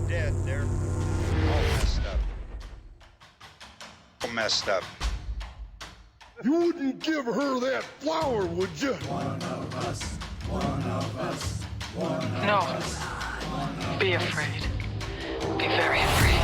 dead. They're all messed up. All messed up. You wouldn't give her that flower, would you? One of us, one of us, one of No. us. Be afraid. Be very afraid.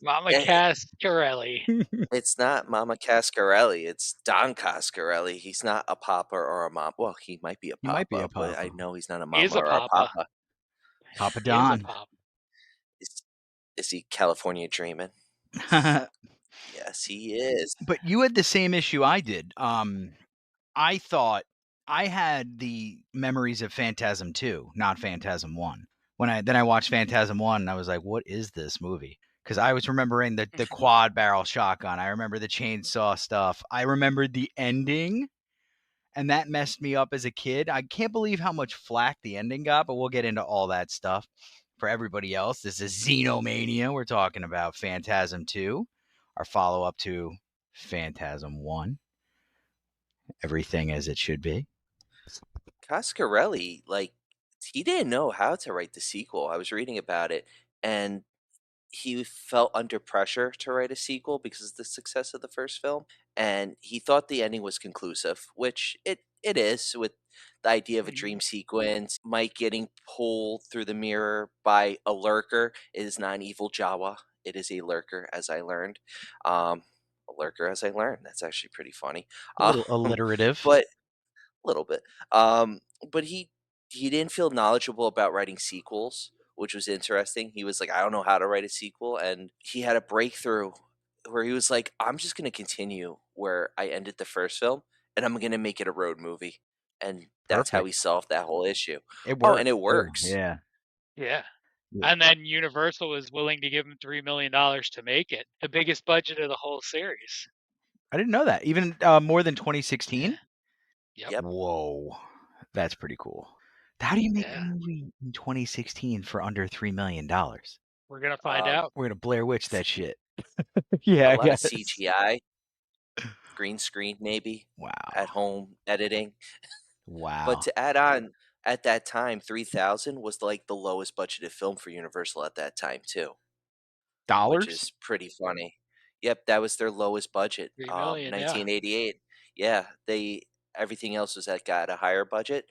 Mama Yeah. Coscarelli. It's not Mama Coscarelli. It's Don Coscarelli. He's not a papa or a mom. Well, he might be a He papa, might be a but I papa. know he's not a He is mama a or a papa. papa. Papa He is a Don. papa. Is he California dreaming? Yes, he is. But you had the same issue I did. I thought I had the memories of Phantasm II, not Phantasm I. Then I watched Phantasm 1 and I was like, what is this movie? Because I was remembering the quad barrel shotgun. I remember the chainsaw stuff. I remembered the ending, and that messed me up as a kid. I can't believe how much flack the ending got, but we'll get into all that stuff. For everybody else, this is Xenomania. We're talking about Phantasm 2, our follow-up to Phantasm 1. Everything as it should be. Coscarelli, like, he didn't know how to write the sequel. I was reading about it, and he felt under pressure to write a sequel because of the success of the first film, and he thought the ending was conclusive, which it is, with the idea of a dream sequence. Mike getting pulled through the mirror by a lurker. It is not an evil Jawa. It is a lurker, as I learned. A lurker, as I learned. That's actually pretty funny. A little alliterative. But a little bit. But he didn't feel knowledgeable about writing sequels, which was interesting. He was like, I don't know how to write a sequel, and he had a breakthrough where he was like, I'm just going to continue where I ended the first film, and I'm going to make it a road movie, and that's how Perfect. he solved that whole issue. It works. And it works. Yeah. Yeah. Yeah. And then Universal was willing to give him $3 million to make it. The biggest budget of the whole series. I didn't know that. Even more than 2016? Yep. Whoa. That's pretty cool. How do you make a Yeah. movie in 2016 for under $3 million? We're going to find out. We're going to Blair Witch that shit. Yeah, A I lot of guess. CGI, green screen, maybe. Wow. At home editing. Wow. But to add on, at that time, 3000 was like the lowest budgeted film for Universal at that time too. Dollars? Which is pretty funny. Yep, that was their lowest budget. 3 million, 1988. Yeah, everything else was got a higher budget,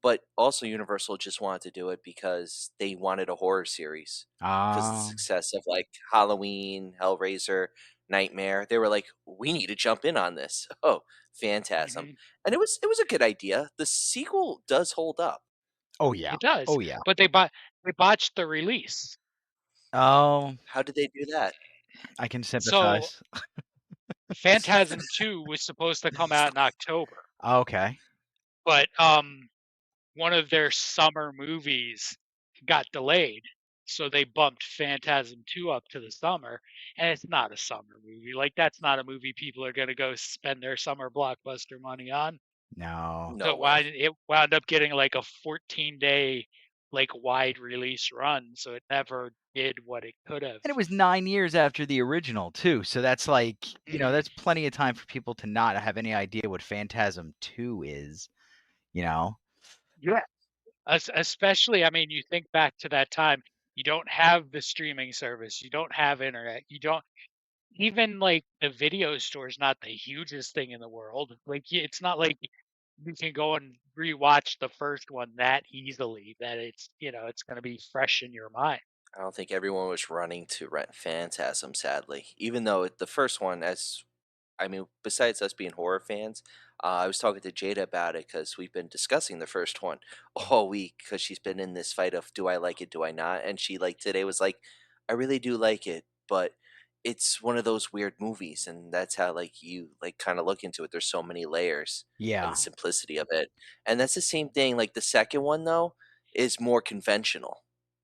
but also Universal just wanted to do it because they wanted a horror series. Because of the success of like Halloween, Hellraiser, Nightmare, they were like, we need to jump in on this. Oh, Phantasm. And it was a good idea. The sequel does hold up. Oh yeah. It does. Oh yeah. But they botched the release. Oh. How did they do that? I can sympathize. So Phantasm 2 was supposed to come out in October. Okay. But one of their summer movies got delayed. So they bumped Phantasm 2 up to the summer, and it's not a summer movie. Like, that's not a movie people are going to go spend their summer blockbuster money on. No. No So way. it wound up getting like a 14-day like wide release run, so it never did what it could have. And it was 9 years after the original too, so that's like, that's plenty of time for people to not have any idea what Phantasm 2 is, Yeah. Especially, I mean, you think back to that time, you don't have the streaming service, you don't have internet, you don't even like the video store is not the hugest thing in the world. Like, it's not like you can go and rewatch the first one that easily, that it's going to be fresh in your mind. I don't think everyone was running to rent Phantasm, sadly. Even though the first one, besides us being horror fans, I was talking to Jada about it because we've been discussing the first one all week because she's been in this fight of do I like it, do I not? And she today was like, I really do like it, but it's one of those weird movies, and that's how you kind of look into it. There's so many layers. Yeah. And the simplicity of it. And that's the same thing. Like the second one though is more conventional.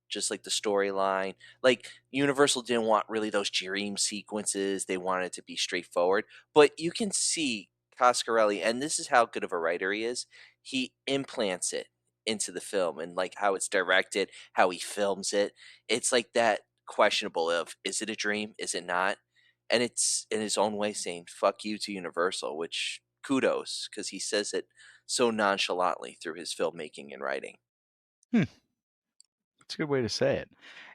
Just like the storyline. Like Universal didn't want really those dream sequences. They wanted it to be straightforward. But you can see Coscarelli, and this is how good of a writer he is. He implants it into the film and like how it's directed, how he films it. It's like that questionable of, is it a dream? Is it not? And it's in his own way saying fuck you to Universal, which kudos, because he says it so nonchalantly through his filmmaking and writing. That's a good way to say it.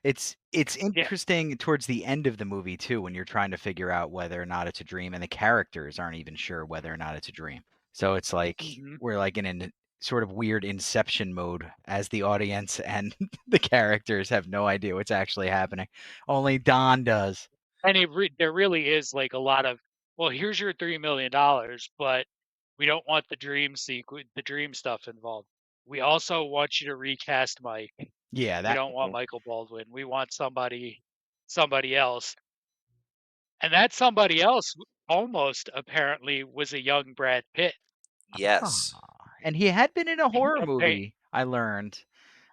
It's Yeah. interesting towards the end of the movie too, when you're trying to figure out whether or not it's a dream, and the characters aren't even sure whether or not it's a dream. So it's like Mhm. we're like in a sort of weird inception mode as the audience, and the characters have no idea what's actually happening. Only Don does. And there really is like a lot of, well, here's your $3 million, but we don't want the the dream stuff involved. We also want you to recast Mike. Yeah, We that don't want Mhm. Michael Baldwin. We want somebody else. And that somebody else almost apparently was a young Brad Pitt. Yes. and he had been in a horror Okay. movie, I learned,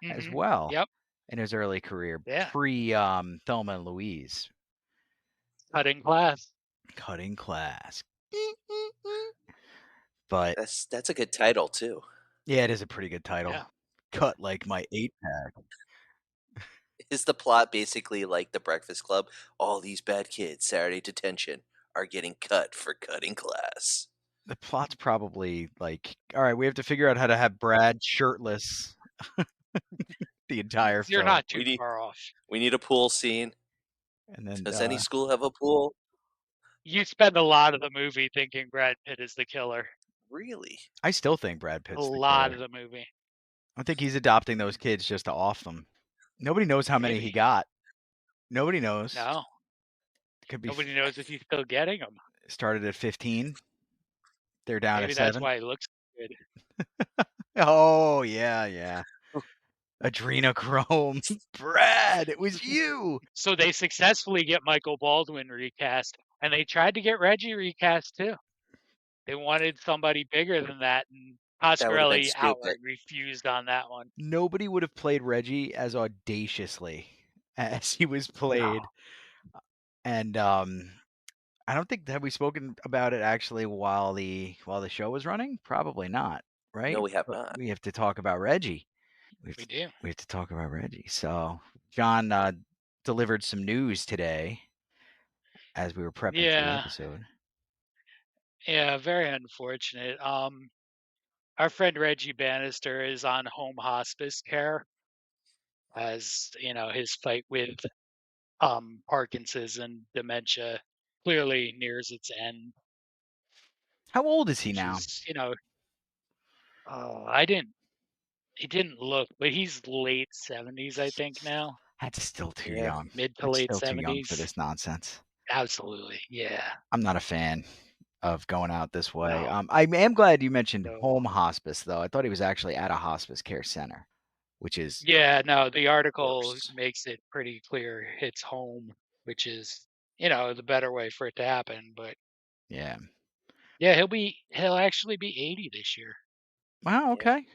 as Hmm. well Yep. in his early career, Yeah. pre Thelma and Louise. Cutting class. Cutting Class. But That's a good title too. yeah, it is a pretty good title. Yeah. Cut like my 8-pack. Is the plot basically like The Breakfast Club? All these bad kids, Saturday detention, are getting cut for cutting class. The plot's probably like, all right, we have to figure out how to have Brad shirtless the entire You're film. not too far off. We need a pool scene. And then Does any school have a pool? You spend a lot of the movie thinking Brad Pitt is the killer. Really? I still think Brad A Pitt's the lot killer. of the movie. I think he's adopting those kids just to off them. Nobody knows how many he Maybe. got. Nobody knows. No. Could be Nobody knows if he's still getting them. started at 15. They're down Maybe at that's 7. why he looks good. Oh, yeah. Adrenochrome. Brad, it was you. So they successfully get Michael Baldwin recast, and they tried to get Reggie recast too. They wanted somebody bigger than that, and That would have been Coscarelli stupid. outright refused on that one. Nobody would have played Reggie as audaciously as he was No. played. And I don't think, have we spoken about it actually while the show was running? Probably not, right? No, we have But not. we have to talk about Reggie. We do. We have to talk about Reggie. So John delivered some news today as we were prepping for the Yeah. episode. Yeah, very unfortunate. Our friend Reggie Bannister is on home hospice care as, his fight with Parkinson's and dementia clearly nears its end, How old is he which now? is, he didn't look, but he's late 70s, I think now. That's still too Yeah, young. mid to That's late still too young for 70s. this nonsense. Absolutely. Yeah. I'm not a fan of going out this way. No. I am glad you mentioned No. home hospice, though. I thought he was actually at a hospice care center, which is Yeah, no, the article Worse. makes it pretty clear it's home, which is, the better way for it to happen. But yeah. yeah, he'll actually be 80 this year. Wow. Yeah. Okay.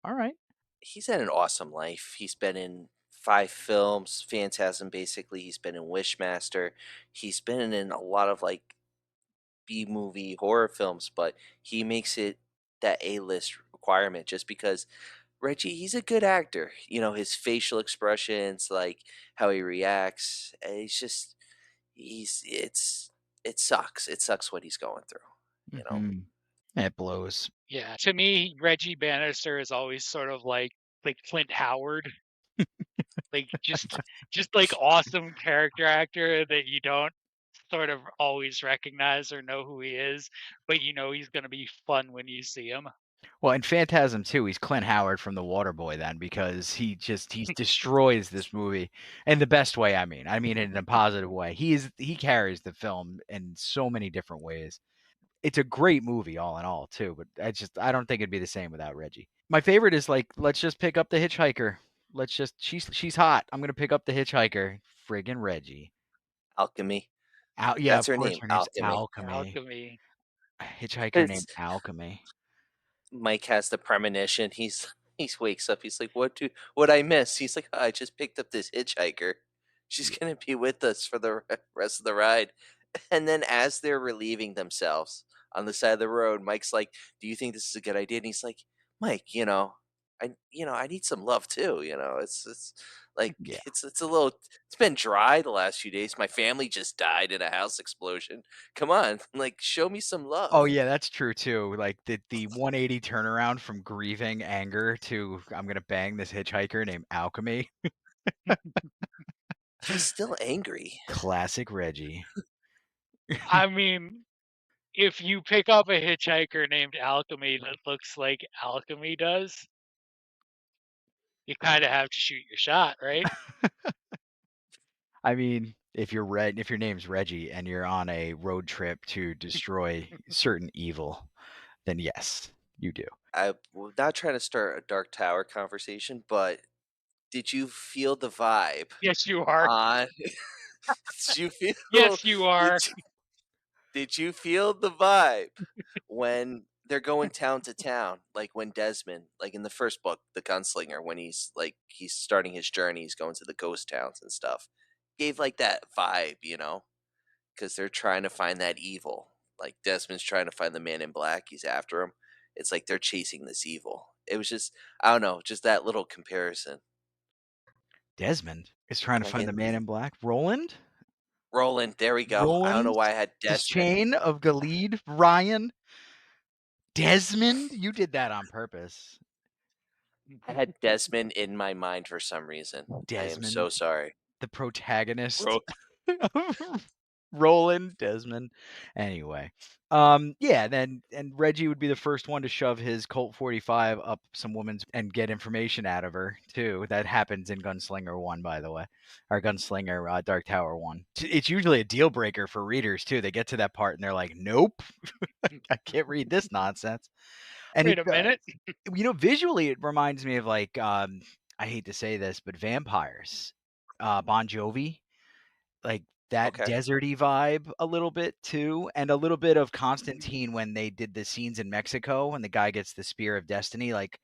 All right. He's had an awesome life. He's been in 5 films, Phantasm basically. He's been in Wishmaster. He's been in a lot of like B-movie horror films, but he makes it that A-list requirement just because Reggie, he's a good actor. You know, his facial expressions, like how he reacts, he's just it sucks. It sucks what he's going through, you know. Mhm. It blows. Yeah, to me, Reggie Bannister is always sort of like Clint Howard, like just like awesome character actor that you don't sort of always recognize or know who he is, but he's going to be fun when you see him. Well, in Phantasm II, he's Clint Howard from The Waterboy then, because he destroys this movie in the best way. I mean in a positive way. He carries the film in so many different ways. It's a great movie all in all too, but I don't think it'd be the same without Reggie. My favorite is like, let's just pick up the hitchhiker. She's hot. I'm gonna pick up the hitchhiker. Friggin' Reggie. Alchemy. Yeah, That's of her course name, her name's Alchemy. Alchemy. Alchemy. A hitchhiker named It's Alchemy. Mike has the premonition. He wakes up. He's like, what I miss?" He's like, I just picked up this hitchhiker. She's gonna be with us for the rest of the ride." And then as they're relieving themselves on the side of the road, Mike's like, "Do you think this is a good idea?" And he's like, "Mike, I need some love too. It's like Yeah. it's a little. It's been dry the last few days. My family just died in a house explosion. Come on, like show me some Oh, love. yeah, that's true too. Like the 180 turnaround from grieving anger to I'm gonna bang this hitchhiker named Alchemy. He's still angry. Classic Reggie. I mean, if you pick up a hitchhiker named Alchemy that looks like Alchemy does, you kind of have to shoot your shot, right? I mean, if your name's Reggie and you're on a road trip to destroy certain evil, then yes, you do. I'm not trying to start a Dark Tower conversation, but did you feel the vibe Yes, you are. on? Did you feel? Yes, you Did are. Did you feel the vibe when they're going town to town? Like when Desmond, like in the first book, the gunslinger, when he's starting his journey, he's going to the ghost towns and stuff. Gave like that vibe, because they're trying to find that evil. Like Desmond's trying to find the man in black. He's after him. It's like they're chasing this evil. It was just, I don't know, just that little comparison. Desmond is trying to Like find the in man in black. Roland? Roland, there we go. I don't know Roland? why I had His Desmond. chain of Galid? Ryan? Desmond? You did that on purpose. I had Desmond in my mind for some reason. I am so Desmond, sorry. the protagonist. Ro- Roland, Desmond. Anyway. Yeah, then and Reggie would be the first one to shove his Colt 45 up some woman's and get information out of her too. That happens in Gunslinger 1, by the way. Or Gunslinger Dark Tower 1. It's usually a deal breaker for readers too. They get to that part and they're like, "Nope. I can't read this nonsense." And Wait a minute. visually it reminds me of like I hate to say this, but vampires. Bon Jovi, like that okay. deserty vibe a little bit too, and a little bit of Mm-hmm. Constantine when they did the scenes in Mexico and the guy gets the spear of destiny, like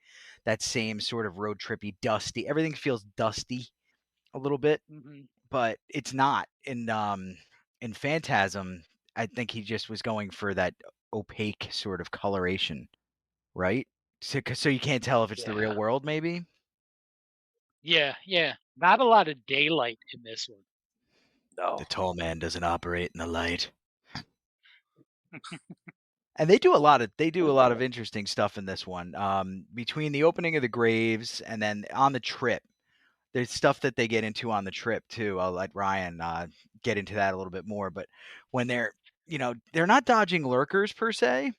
that same sort of road trippy, dusty. Everything feels dusty a little bit, Mm-hmm. but it's not. In Phantasm, I think he just was going for that opaque sort of coloration, right? So you can't tell if it's the real Yeah. world, maybe. Yeah, yeah. Not a lot of daylight in this one. The No. tall man doesn't operate in the light. And they do a lot of interesting stuff in this one. Between the opening of the graves and then on the trip, there's stuff that they get into on the trip too. I'll let Ryan get into that a little bit more. But when they're not dodging lurkers per se,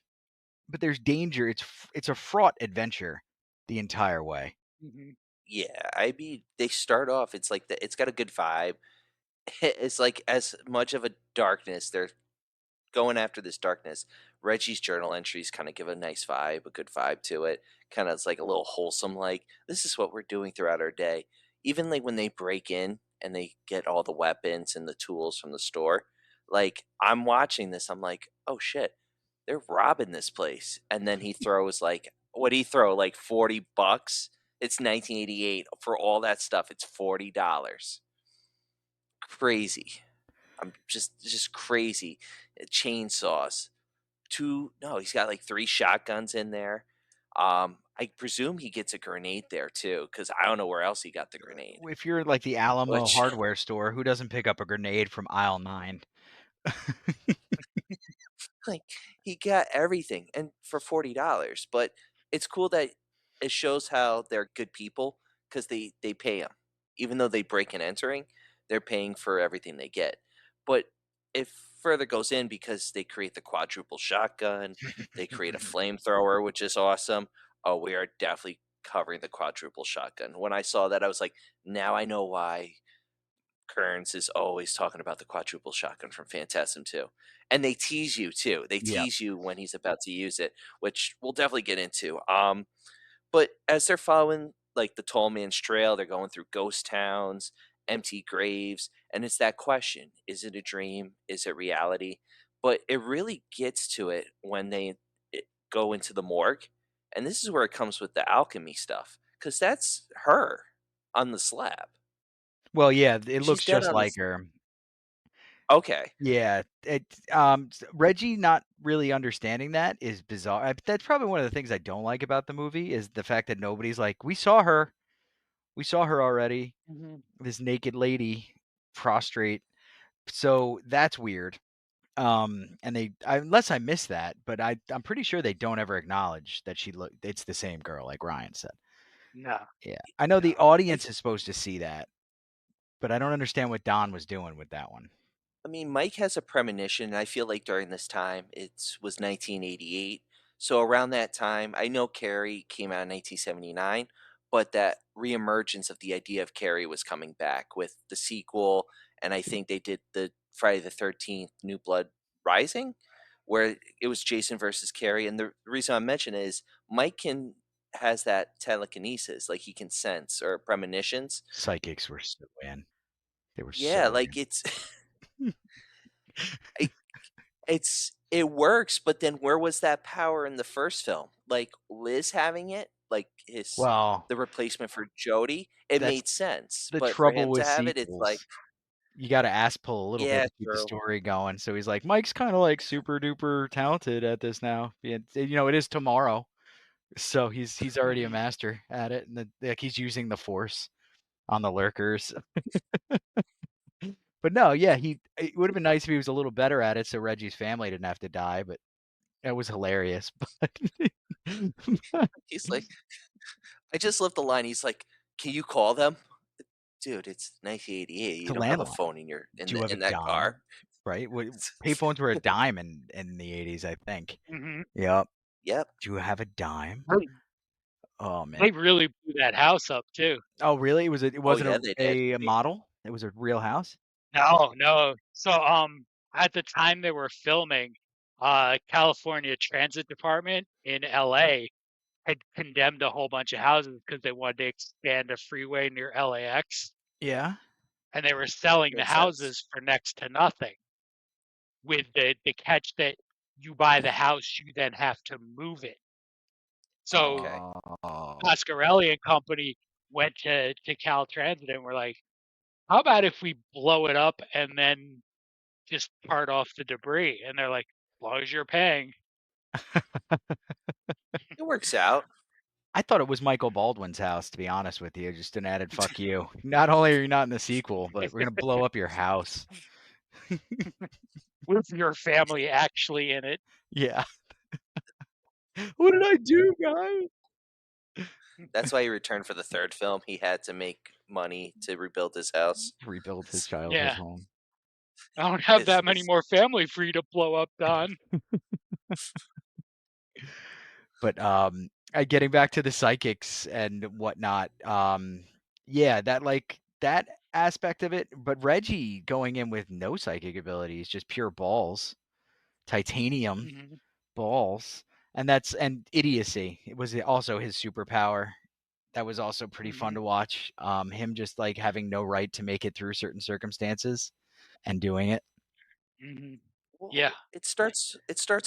but there's danger. It's a fraught adventure the entire way. Mm-hmm. Yeah. I mean, they start off. It's like it's got a good vibe. It's like as much of a darkness. They're going after this darkness. Reggie's journal entries kind of give a nice vibe, a good vibe to it. Kind of it's like a little wholesome, like this is what we're doing throughout our day. Even like when they break in and they get all the weapons and the tools from the store, like I'm watching this, I'm like, oh shit, they're robbing this place. And then he throws like, what do he throw? Like $40? It's 1988 for all that stuff. It's $40. Crazy. I'm just crazy. Chainsaws. No, he's got like 3 shotguns in there. I presume he gets a grenade there too, because I don't know where else he got the grenade. If you're like the Alamo Which hardware store, who doesn't pick up a grenade from aisle 9? like he got everything and for $40. But it's cool that it shows how they're good people because they pay him. Even though they break and entering, they're paying for everything they get. But it further goes in because they create the quadruple shotgun, they create a flamethrower, which is awesome. Oh, we are definitely covering the quadruple shotgun. When I saw that, I was like, now I know why Kearns is always talking about the quadruple shotgun from Phantasm II. And they tease you too. They Yeah. tease you when he's about to use it, which we'll definitely get into. But as they're following like the tall man's trail, they're going through ghost towns, empty graves, and it's that question: is it a dream? Is it reality? But it really gets to it when go into the morgue, and this is where it comes with the alchemy stuff, because that's her on the slab. Well, yeah, it She's looks dead just on like this. her. Okay. Yeah, Reggie not really understanding that is bizarre. That's probably one of the things I don't like about the movie is the fact that nobody's like, we saw her already. Mhm. This naked lady prostrate. So that's weird. And unless I missed that, but I'm pretty sure they don't ever acknowledge that it's the same girl, like Ryan said. No. Yeah, I know the No. audience is supposed to see that, but I don't understand what Don was doing with that one. I mean, Mike has a premonition. And I feel like during this time, it was 1988. So around that time, I know Carrie came out in 1979, but that reemergence of the idea of Carrie was coming back with the sequel, and I think they did the Friday the 13th New Blood Rising, where it was Jason versus Carrie. And the reason I mention is Mike has that telekinesis, like he can sense or premonitions. Psychics were so in. They were Yeah, so like I it works, but then where was that power in the first film? Like Liz having it, like well. the replacement for Jody, it That's made sense. the But for trouble him to with have it, it's like, sequels. You got to ass pull a little bit yeah, to keep the true. story going. So he's like, Mike's kind of like super duper talented at this now. It is tomorrow, so he's already a Mhm. master at it, and like he's using the force on the lurkers. But no, yeah, it would have been nice if he was a little better at it, so Reggie's family didn't have to die. But that was hilarious. But He's like, I just love the line. He's like, "Can you call them?" Dude, it's 1988. it's You a don't have a landline. phone Do you have a in that car. dime? Right? Payphones were a dime in the 80s, I think. Mhm. Yep. Yep. Do you have a dime? They Oh man. they really blew that house up too. Oh really? It Oh wasn't yeah, they did. a model? It was a real house? No, no. So, at the time they were filming, California Transit Department in LA had condemned a whole bunch of houses because they wanted to expand a freeway near LAX, Yeah. and they were selling the Makes sense. houses for next to nothing. With the catch that you buy the house, you then have to move it. So Okay. Oh. Coscarelli and company went to Cal Transit and were like, "How about if we blow it up and then just part off the debris?" And they're like, "As long as you're paying." It works out. I thought it was Michael Baldwin's house, to be honest with you. Just an added fuck you. Not only are you not in the sequel, but we're gonna blow up your house. With your family actually in it. Yeah. What did I do, guys? That's why he returned for the third film. He had to make money to rebuild his house. Rebuild his childhood Yeah. home. I don't have His that many more family for you to blow up, Don. But getting back to the psychics and whatnot, yeah, that aspect of it. But Reggie going in with no psychic abilities, just pure balls, titanium Mhm, balls, and idiocy. It was also his superpower. That was also pretty fun mhm, to watch. Him just like having no right to make it through certain circumstances and doing it. mhm. Yeah. Well, it starts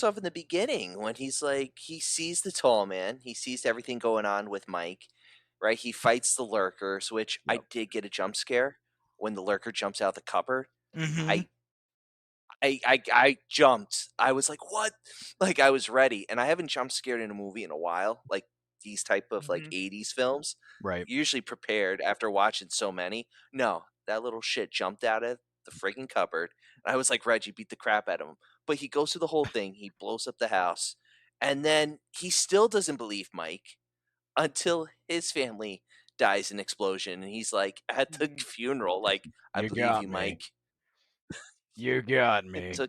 off in the beginning when he's like he sees the tall man, he sees everything going on with Mike, right? He fights the lurkers, which I Yep. did get a jump scare when the lurker jumps out the cupboard. Mm-hmm. I I jumped. I was like, "What?" Like I was ready, and I haven't jump scared in a movie in a while. Like these type of like Mhm. 80s films, Right. usually prepared after watching so many. No, that little shit jumped out of the friggin' cupboard. And I was like, Reggie, beat the crap out of him. But he goes through the whole thing. He blows up the house. And then he still doesn't believe Mike until his family dies in explosion. And he's like, at the Mhm. funeral, like, I You believe got you, me. Mike. You got It me.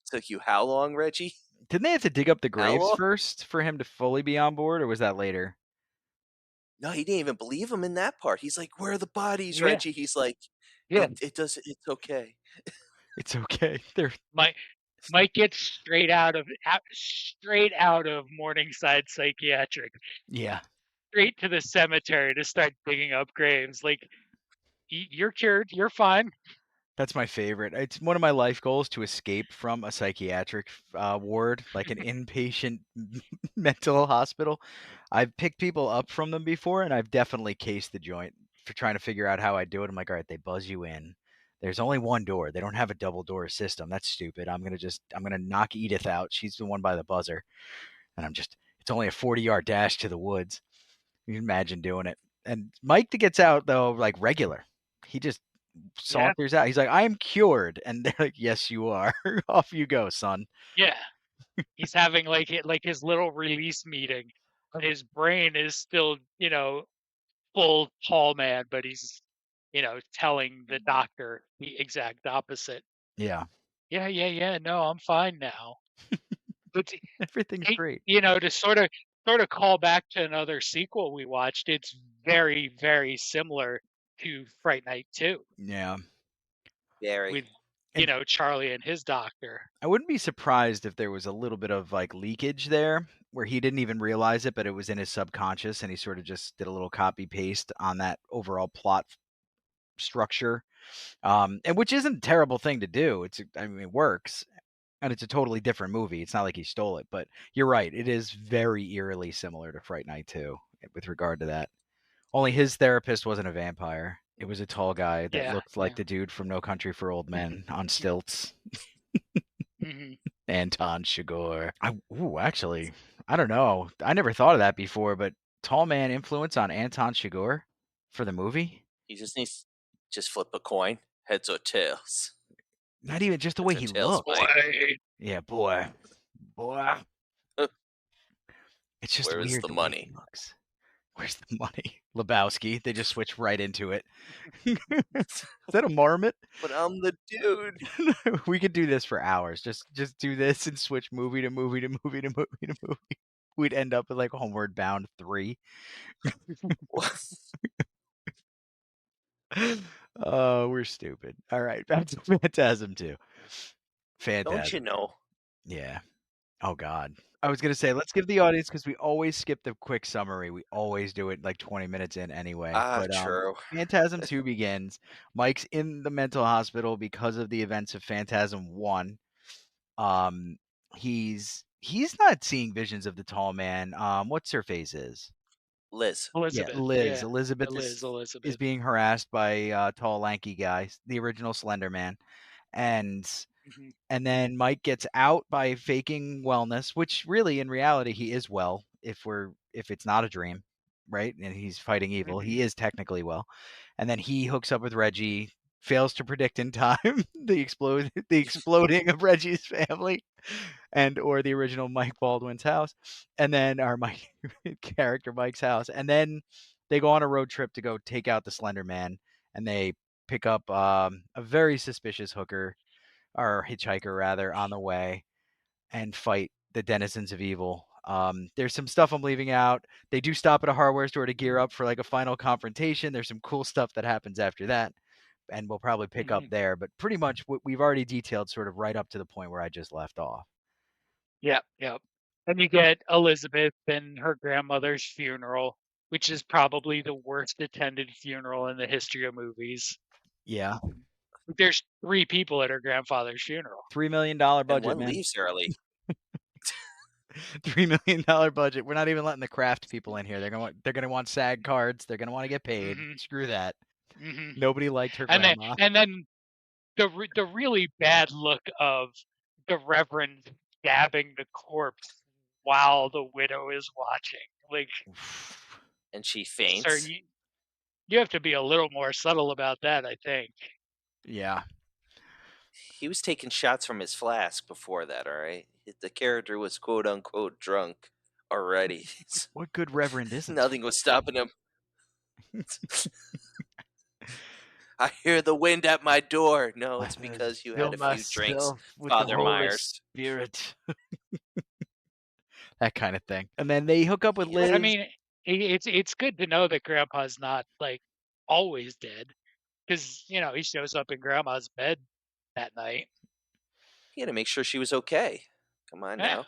took you how long, Reggie? Didn't they have to dig up the How graves long? first for him to fully be on board, or was that later? No, he didn't even believe him in that part. He's like, "Where are the bodies, Yeah. Reggie?" He's like, Yeah. It's okay." It's okay. They're Mike Mike gets straight out of Morningside Psychiatric, yeah. straight to the cemetery to start digging up graves. Like, you're cured. You're fine. That's my favorite. It's one of my life goals to escape from a psychiatric ward, like an inpatient mental hospital. I've picked people up from them before, and I've definitely cased the joint for trying to figure out how I do it. I'm like, all right, they buzz you in, There's only one door. They don't have a double door system. That's stupid. I'm gonna knock Edith out. She's the one by the buzzer, and it's only a 40-yard dash to the woods. You can imagine doing it. And Mike gets out though like regular. He just Yeah, saunters out. He's like, "I am cured," and they're like, "Yes, you are. Off you go, son." yeah. He's having like his little release meeting, but his brain is still, full tall man, but he's, telling the doctor the exact opposite. Yeah, Yeah, yeah, yeah. No, I'm fine now. But everything's great. to sort of call back to another sequel we watched, it's very, very similar to Fright Night 2 Yeah, Very. with, and Charlie and his doctor. I wouldn't be surprised if there was a little bit of like leakage there where he didn't even realize it, but it was in his subconscious and he sort of just did a little copy paste on that overall plot structure. And which isn't a terrible thing to do. It works and it's a totally different movie. It's not like he stole it, but you're right. It is very eerily similar to Fright Night 2 with regard to that. Only his therapist wasn't a vampire. It was a tall guy that Yeah, looked like yeah. the dude from No Country for Old Men on stilts. Hmm. Anton Chigurh. Actually, I don't know. I never thought of that before, but tall man influence on Anton Chigurh for the movie? He just needs just flip a coin, heads or tails. Not even just the way Heads or he tails, looks. Mike. Yeah, boy. Boy. It's just Where is weird the the way money? he looks. Where's the money? Lebowski. They just switch right into it. Is that a marmot? But I'm the dude. We could do this for hours. Just do this and switch movie to movie to movie to movie to movie. We'd end up with like Homeward Bound 3. Oh, we're stupid. All right, back to Phantasm 2. Phantasm. Don't you know? Yeah. Oh God. I was gonna say let's give the audience because we always skip the quick summary. We always do it like 20 minutes in anyway. But True. Phantasm 2 begins. Mike's in the mental hospital because of the events of Phantasm 1. He's not seeing visions of the tall man. What's her face is? Liz. Yeah, Elizabeth. Liz. Yeah. Elizabeth is Elizabeth. being harassed by tall, lanky guy, the original Slender Man, and Hmm. and then Mike gets out by faking wellness, which really, in reality, he is well. If it's not a dream, right? And he's fighting evil, Hmm. he is technically well. And then he hooks up with Reggie, fails to predict in time the exploding of Reggie's family, or the original Mike Baldwin's house, and then our Mike character Mike's house, and then they go on a road trip to go take out the Slender Man, and they pick up a very suspicious hooker or hitchhiker rather on the way and fight the denizens of evil. There's some stuff I'm leaving out. They do stop at a hardware store to gear up for like a final confrontation. There's some cool stuff that happens after that, and we'll probably pick up Hmm. there. But pretty much what we've already detailed sort of right up to the point where I just left off. Yep, yep. And you get Elizabeth and her grandmother's funeral, which is probably the worst attended funeral in the history of movies. Yeah. There's 3 people at her grandfather's funeral. $3 million And budget, one man. leaves early. $3 million budget. We're not even letting the craft people in here. They're gonna want SAG cards. They're gonna want to get paid. Mhm. Screw that. Mhm. Nobody liked her And then grandma. the really bad look of the Reverend stabbing the corpse while the widow is watching. Like, And she sir, faints. you have to be a little more subtle about that, I think. Yeah. He was taking shots from his flask before that, all right? The character was quote unquote drunk already. What good reverend isn't? Nothing was stopping him. I hear the wind at my door. No, it's because you had a few drinks, Father Myers. Spirit. That kind of thing. And then they hook up with Yeah, Liz. I mean, it's good to know that Grandpa's not like always dead, because he shows up in Grandma's bed that night. he had to make sure she was okay. Come on Yeah, now.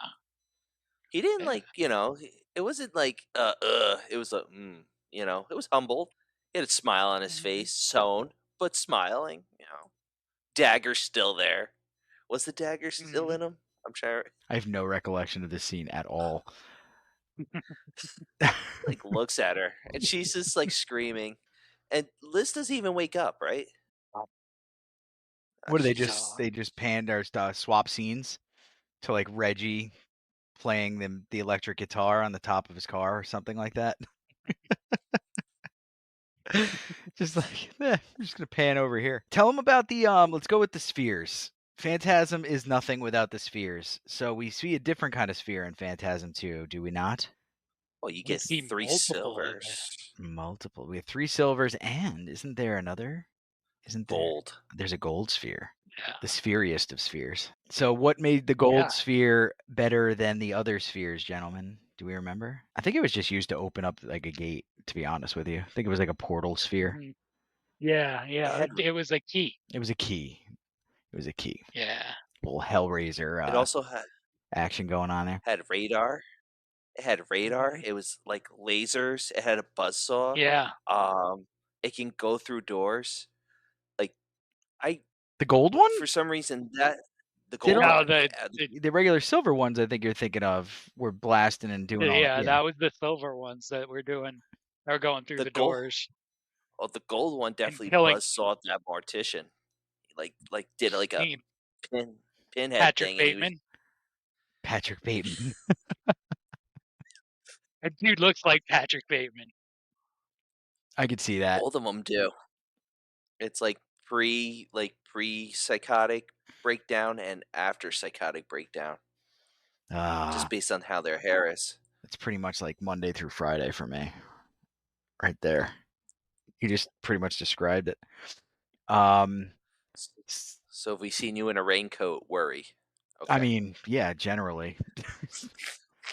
He didn't yeah. it wasn't like it was it was humble. He had a smile on his Mhm. face, sewn, but smiling, Dagger's still there. Was the dagger still Mhm. in him? I'm sure. I have no recollection of this scene at all. Like looks at her and she's just like screaming. And Liz doesn't even wake up, right? What do they Jesus. just panned or swap scenes to like Reggie playing the electric guitar on the top of his car or something like that? Just like, I'm just gonna pan over here. Tell them about the let's go with the spheres. Phantasm is nothing without the spheres. So we see a different kind of sphere in Phantasm 2, do we not? Well, you We get see 3 multiple in it. silvers. Multiple. We have 3 silvers, and isn't there another? Isn't there? Gold. There's a gold sphere. Yeah. The spheriest of spheres. So what made the gold Yeah. sphere better than the other spheres, gentlemen? Do we remember? I think it was just used to open up like a gate, to be honest with you. I think it was like a portal sphere. Mhm. Yeah, yeah. had- It was a key. It was a key. It was a key. Yeah. Little Hellraiser It also had action going on there. radar. It had radar. Mhm. It was like lasers. It had a buzzsaw. Yeah. It can go through doors. Like I, The gold one? for some reason that the They gold don't- No, one, the, yeah, the, The regular silver ones I think you're thinking of were blasting and doing all yeah, that was the silver ones that we're doing. Are going through The the gold- doors. well, the gold one definitely killing- buzzsawed that mortician. Like did like a Hey, pinhead Patrick thing. And he was, Bateman. Patrick Bateman. That dude looks like Patrick Bateman. I could see that. both of them do. It's like pre psychotic breakdown and after psychotic breakdown, just based on how their hair is. It's pretty much like Monday through Friday for me. Right there. You just pretty much described it. So if we seen you in a raincoat, worry. I Okay. mean, yeah, generally.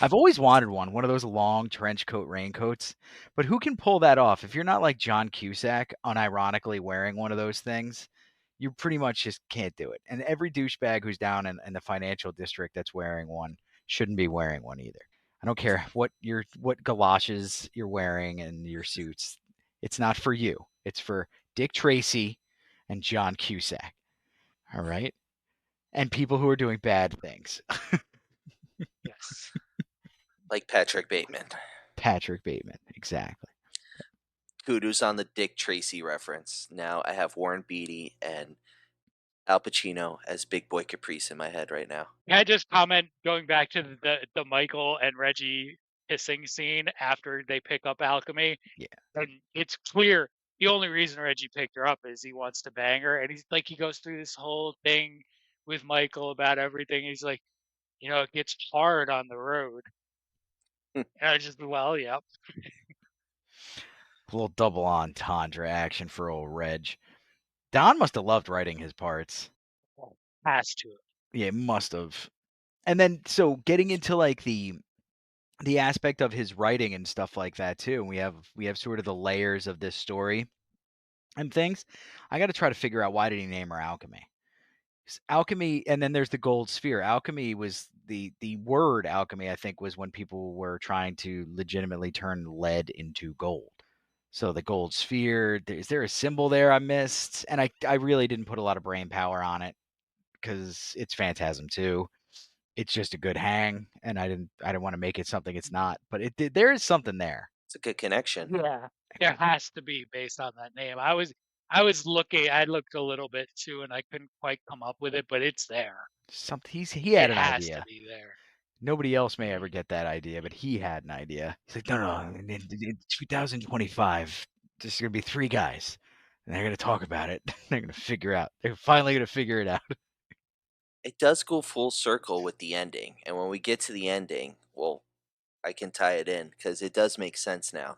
I've always wanted one of those long trench coat raincoats. But who can pull that off? If you're not like John Cusack, unironically wearing one of those things, you pretty much just can't do it. And every douchebag who's down in the financial district that's wearing one shouldn't be wearing one either. I don't care what galoshes you're wearing and your suits. It's not for you. It's for Dick Tracy and John Cusack. All right? And people who are doing bad things. Yes. Like Patrick Bateman. Patrick Bateman, exactly. Kudos on the Dick Tracy reference. Now I have Warren Beatty and Al Pacino as Big Boy Caprice in my head right now. Can I just comment, going back to the Michael and Reggie kissing scene after they pick up alchemy? Yeah. And it's clear the only reason Reggie picked her up is he wants to bang her. And he's like, he goes through this whole thing with Michael about everything. He's like, it gets hard on the road. And I just, well, yep. A little double entendre action for old Reg. Don must have loved writing his parts. Has to. Yeah, must have. And then so getting into like the aspect of his writing and stuff like that too. We have sort of the layers of this story and things. I got to try to figure out why did he name her Alchemy? Alchemy, and then there's the gold sphere. Alchemy was the word alchemy, I think, was when people were trying to legitimately turn lead into gold. So the gold sphere, is there a symbol there I missed? And I really didn't put a lot of brain power on it because it's Phantasm II. It's just a good hang, and I didn't want to make it something it's not. But there is something there. It's a good connection. Yeah. There has to be based on that name. I looked a little bit too, and I couldn't quite come up with it, but it's there. Something he had It an has idea. to be there. Nobody else may ever get that idea, but he had an idea. He's like, no, in 2025, there's going to be 3 guys, and they're going to talk about it. They're going to figure out. They're finally going to figure it out. It does go full circle with the ending, and when we get to the ending, well, I can tie it in because it does make sense now.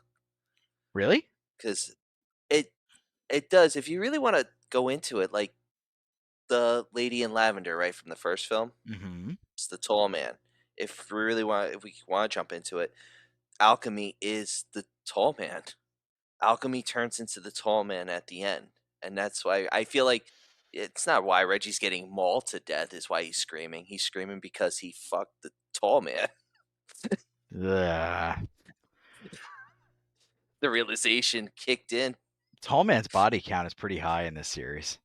Really? Because it does. If you really want to go into it, like the lady in lavender, right, from the first film, Mm-hmm. it's the tall man. If we want to jump into it, alchemy is the tall man. Alchemy turns into the tall man at the end, and that's why I feel like it's not why Reggie's getting mauled to death is why he's screaming. He's screaming because he fucked the tall man. The The realization kicked in. tall man's body count is pretty high in this series.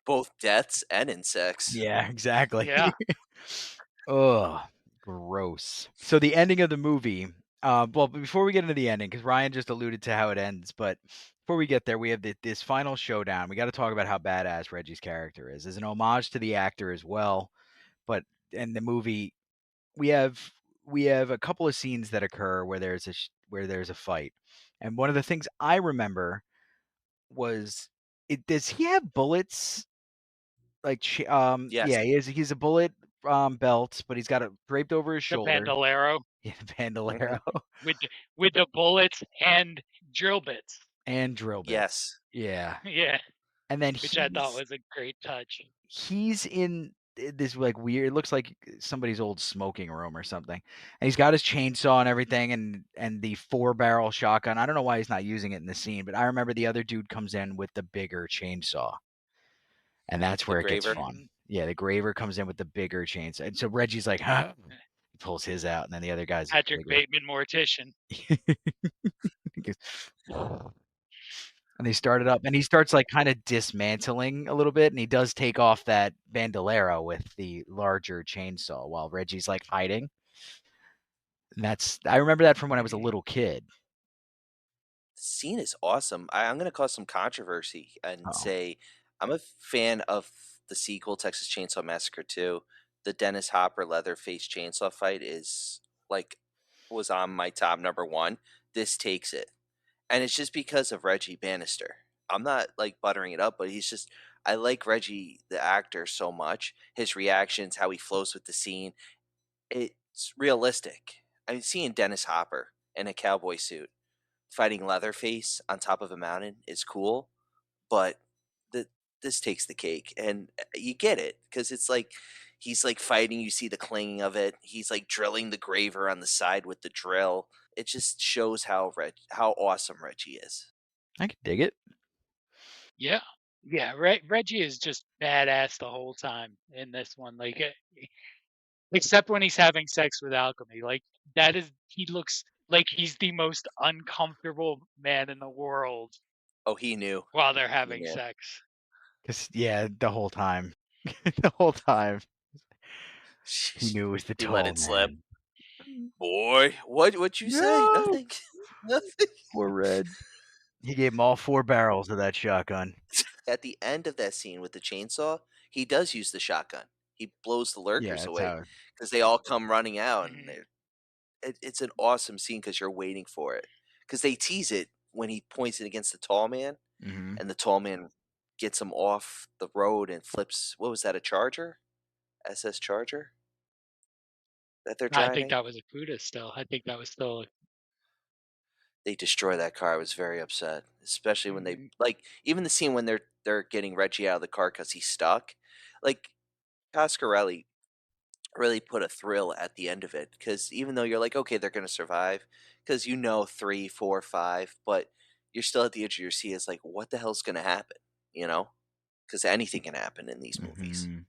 Both deaths and insects. Yeah, exactly. Yeah. Ugh, gross. So the ending of the movie, Well, before we get into the ending, because Ryan just alluded to how it ends, but before we get there, we have this final showdown. We got to talk about how badass Reggie's character is. As an homage to the actor as well, but in the movie, we have a couple of scenes that occur where there's a fight, and one of the things I remember was, does he have bullets? Like, Yes. yeah, he's a bullet belt, but he's got it draped over his The shoulder. bandolero Yeah, the bandolero. Mhm. with the bullets and drill bits. And drill bits. Yes. Yeah. Yeah, And then which I thought was a great touch. he's in this like weird, it looks like somebody's old smoking room or something. And he's got his chainsaw and everything, and the 4-barrel shotgun. I don't know why he's not using it in the scene, but I remember the other dude comes in with the bigger chainsaw. And that's The where it gets Graver. fun. Yeah, the Graver comes in with the bigger chainsaw. And so Reggie's like, huh? He pulls his out, and then the other guy's Patrick bigger. Bateman, mortician. He goes, and they start it up, and he starts like kind of dismantling a little bit, and he does take off that bandolero with the larger chainsaw while Reggie's like hiding. And I remember that from when I was a little kid. The scene is awesome. I'm going to cause some controversy and Oh, say I'm a fan of the sequel, Texas Chainsaw Massacre 2. The Dennis Hopper Leatherface chainsaw fight was on my top number one. This takes it. And it's just because of Reggie Bannister. I'm not like buttering it up, but I like Reggie the actor so much. His reactions, how he flows with the scene, it's realistic. I mean, seeing Dennis Hopper in a cowboy suit fighting Leatherface on top of a mountain is cool, but the this takes the cake, and you get it because it's like he's like fighting. You see the clanging of it. He's like drilling the graver on the side with the drill. It just shows how awesome Reggie is. I could dig it. Yeah, yeah. Reggie is just badass the whole time in this one. Like, except when he's having sex with alchemy. Like he looks like he's the most uncomfortable man in the world Oh, he knew. while they're He having knew. sex. Cause yeah, the whole time, the whole time he knew it was the He let tall it slip. man. Boy, what you say? No, Nothing. Nothing. poor Red. He gave him all 4 barrels of that shotgun. At the end of that scene with the chainsaw, he does use the shotgun. He blows the Yeah, lurkers that's away how. because they all come running out, and Mhm. it's an awesome scene because you're waiting for it. Because they tease it when he points it against the tall man, Mm-hmm. and the tall man gets him off the road and flips. What was that? A Charger? SS Charger that they're I think driving? that was a Cuda still. I think that was still. They destroy that car. I was very upset, especially when they Mhm. like even the scene when they're getting Reggie out of the car because he's stuck. Like Coscarelli really put a thrill at the end of it because even though you're like, okay, they're gonna survive, because 3, 4, 5, but you're still at the edge of your seat. It's like, what the hell's gonna happen? You know, because anything can happen in these movies. Mm-hmm.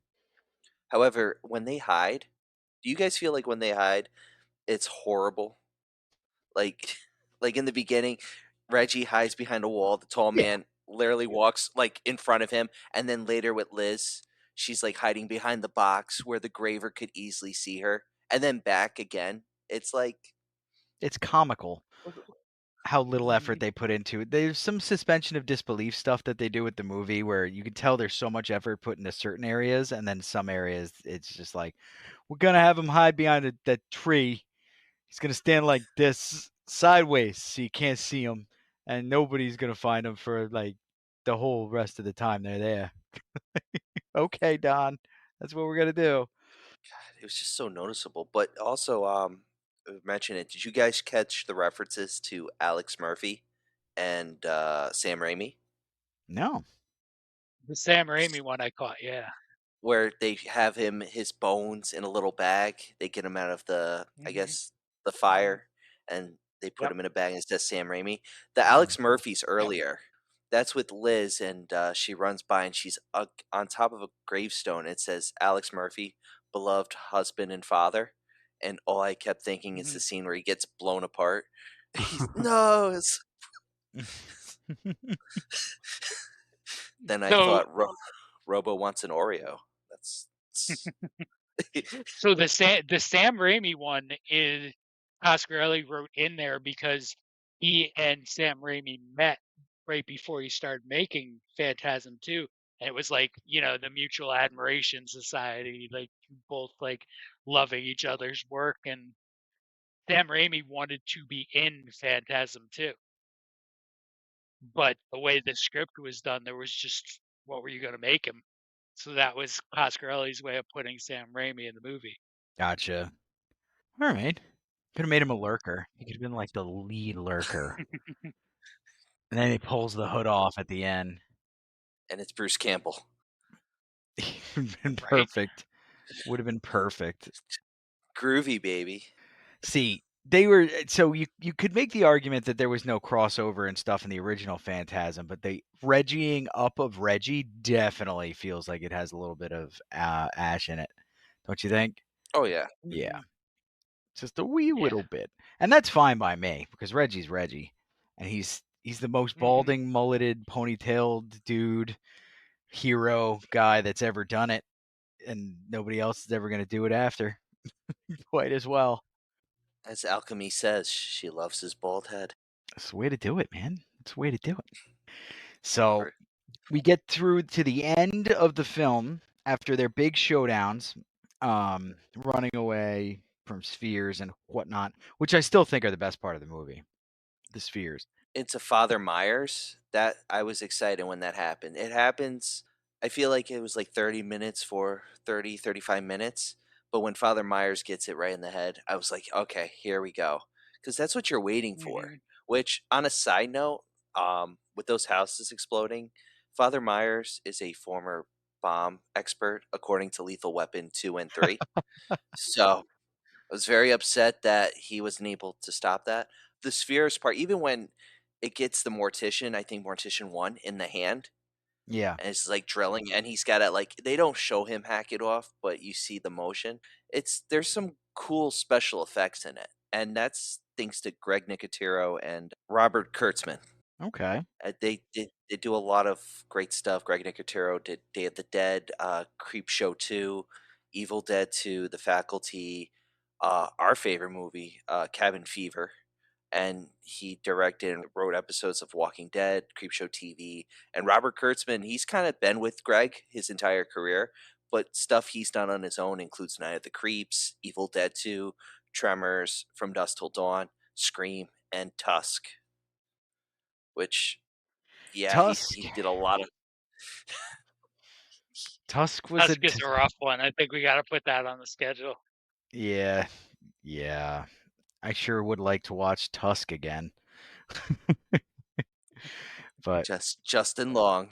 However, when they hide, do you guys feel like when they hide, it's horrible? Like, like in the beginning, Reggie hides behind a wall. The tall Yeah, man literally walks like in front of him, and then later with Liz, she's like hiding behind the box where the graver could easily see her, and then back again. It's like, it's comical how little effort Mhm. they put into it. There's some suspension of disbelief stuff that they do with the movie where you can tell there's so much effort put into certain areas, and then some areas it's just like, we're gonna have him hide behind that tree. He's gonna stand like this sideways so you can't see him, and nobody's gonna find him for like the whole rest of the time they're there. Okay, Don, that's what we're gonna do. it was just so noticeable. But also, mention it. Did you guys catch the references to Alex Murphy and Sam Raimi? No. The Sam Raimi one I caught. Yeah. Where they have his bones in a little bag. They get him out of I Mhm. guess, the fire, and they put Yep. him in a bag and it says Sam Raimi. The Mm. Alex Murphys Yep. earlier, that's with Liz, and she runs by and she's on top of a gravestone. It says Alex Murphy, beloved husband and father. And all I kept thinking is the Mhm. scene where he gets blown apart. He's no. Then I So, thought Robo wants an Oreo. That's so the Sam Raimi one is. Coscarelli wrote in there because he and Sam Raimi met right before he started making Phantasm 2. And it was like, the Mutual Admiration Society, like both like loving each other's work. And Sam Raimi wanted to be in Phantasm 2. But the way the script was done, there was just, what were you going to make him? So that was Coscarelli's way of putting Sam Raimi in the movie. Gotcha. All right. Could have made him a lurker. He could have been like the lead lurker. And then he pulls the hood off at the end. And it's Bruce Campbell. Been Right. perfect. Would have been perfect. Groovy, baby. See, they were so you could make the argument that there was no crossover and stuff in the original Phantasm, but the Reggieing up of Reggie definitely feels like it has a little bit of Ash in it, don't you think? Oh yeah. Yeah, just a wee Yeah. little bit, and that's fine by me because Reggie's Reggie, and he's the most balding, mulleted, ponytailed dude, hero guy that's ever done it, and nobody else is ever going to do it after quite as well. As Alchemy says, she loves his bald head. That's the way to do it, man. That's the way to do it. So we get through to the end of the film after their big showdowns, running away from spheres and whatnot, which I still think are the best part of the movie. The spheres. Into Father Myers, that I was excited when that happened. It happens, I feel like it was like 30 minutes for 30, 35 minutes. But when Father Myers gets it right in the head, I was like, okay, here we go. Because that's what you're waiting for. Which, on a side note, with those houses exploding, Father Myers is a former bomb expert, according to Lethal Weapon 2 and 3. So I was very upset that he wasn't able to stop that. The spheres part, even when it gets the mortician, I think Mortician 1 in the hand, Yeah. and it's like drilling, and he's got it like they don't show him hack it off, but you see the motion. There's some cool special effects in it, and that's thanks to Greg Nicotero and Robert Kurtzman. Okay. They do a lot of great stuff. Greg Nicotero did Day of the Dead, Creep Show 2, Evil Dead 2, The Faculty, our favorite movie, Cabin Fever. And he directed and wrote episodes of Walking Dead, Creepshow TV. And Robert Kurtzman, he's kind of been with Greg his entire career, but stuff he's done on his own includes Night of the Creeps, Evil Dead 2, Tremors, From Dusk Till Dawn, Scream, and Tusk. Which, yeah, Tusk. he did a lot of. Tusk was Tusk is a rough one. I think we got to put that on the schedule. Yeah. I sure would like to watch Tusk again. But just Justin Long.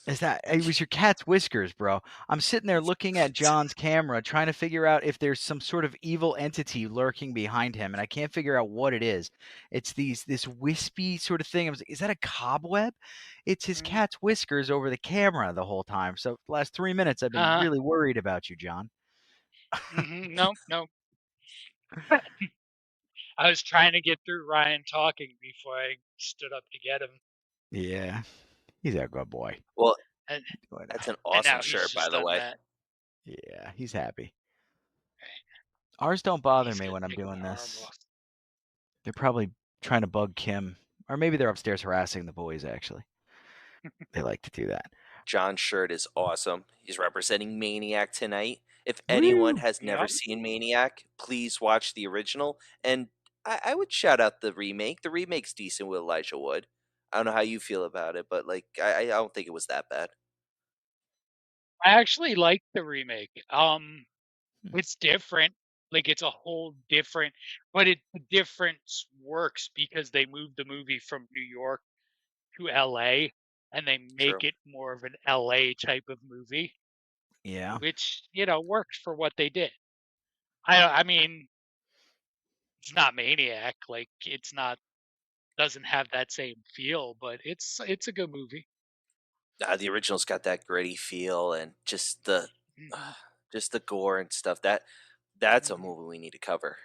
It was your cat's whiskers, bro. I'm sitting there looking at John's camera, trying to figure out if there's some sort of evil entity lurking behind him, and I can't figure out what it is. It's this wispy sort of thing. I was like, is that a cobweb? It's his cat's whiskers over the camera the whole time. So the last 3 minutes, I've been really worried about you, John. No. I was trying to get through Ryan talking before I stood up to get him. Yeah, he's a good boy. Well, And, that's an and now awesome he's shirt, just by the done way. that. Yeah, he's happy. Ours don't bother He's me gonna when I'm take my doing arm this. off. They're probably trying to bug Kim, or maybe they're upstairs harassing the boys, actually. They like to do that. John's shirt is awesome. He's representing Maniac tonight. If anyone Woo! has never Yep. seen Maniac, please watch the original. And I would shout out the remake. The remake's decent with Elijah Wood. I don't know how you feel about it, but like I don't think it was that bad. I actually like the remake. It's different. Like it's a whole different, but the difference works because they moved the movie from New York to LA and they True. make it more of an LA type of movie, Yeah. which, works for what they did. I mean, it's not Maniac, like doesn't have that same feel, but it's a good movie. The original's got that gritty feel and just the Mhm. just the gore and stuff. That's a Mhm. movie we need to cover,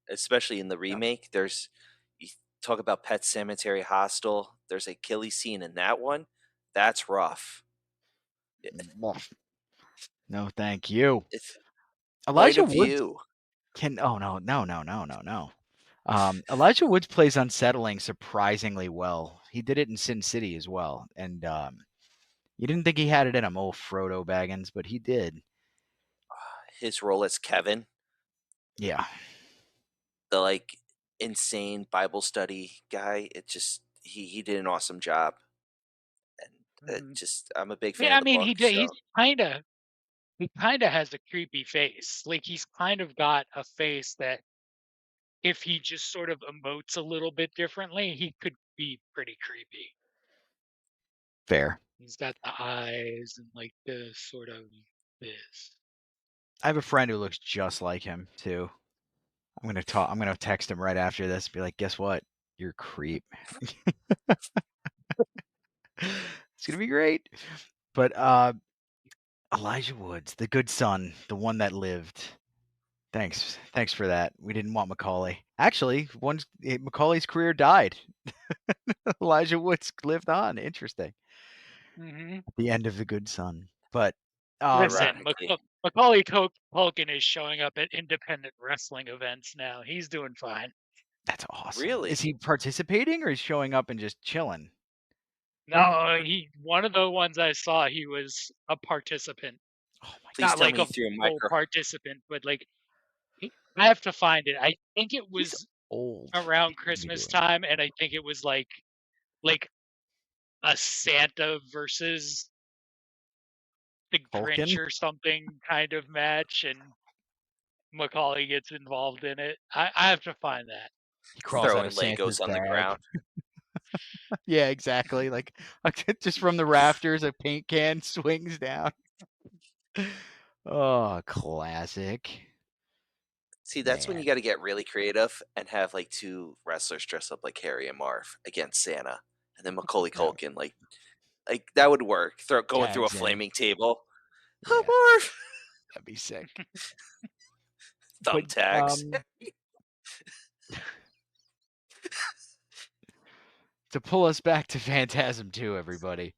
especially in the remake. There's you talk about Pet Cemetery Hostel. There's a killy scene in that one. That's rough. No, thank you. It's quite Elijah a Wood. view. No. Elijah Woods plays unsettling surprisingly well. He did it in Sin City as well, and you didn't think he had it in him, old Frodo Baggins, but he did. His role as Kevin, Yeah, the like insane Bible study guy, it just he did an awesome job, and Mhm. just I'm a big fan Yeah, of I the mean, book. he's So kind of has a creepy face. Like he's kind of got a face that if he just sort of emotes a little bit differently, he could be pretty creepy. fair. He's got the eyes and like the sort of this. I have a friend who looks just like him too. I'm gonna text him right after this. Be like, guess what? You're a creep. It's gonna be great. But Elijah Woods, the good son, the one that lived. Thanks for that. We didn't want Macaulay. Actually, Macaulay's career died. Elijah Woods lived on. Interesting. Hmm. The end of the good son. But Listen, ironically, Macaulay Culkin is showing up at independent wrestling events now. He's doing fine. that's awesome. Is really, he participating or is he showing up and just chilling? No, he one of the ones I saw, he was a participant. Oh my please Not tell like me a he threw a full micro. participant, but like I have to find it. I think it he's was old. around He shouldn't be Christmas doing it. time, and I think it was like a Santa versus the Grinch Culkin? or something kind of match, and Macaulay gets involved in it. I have to find that. He crawls out Throwing of Santa's Legos on the bag. ground. Yeah, exactly. Like just from the rafters, a paint can swings down. Oh, classic. See, that's when Man. you got to get really creative and have like two wrestlers dress up like Harry and Marv against Santa, and then Macaulay Yeah. Culkin, like that would work. Going through a Tags in. flaming table. Oh, Yeah, Marv! that'd be sick. But Thumbtacks. to pull us back to Phantasm II, everybody.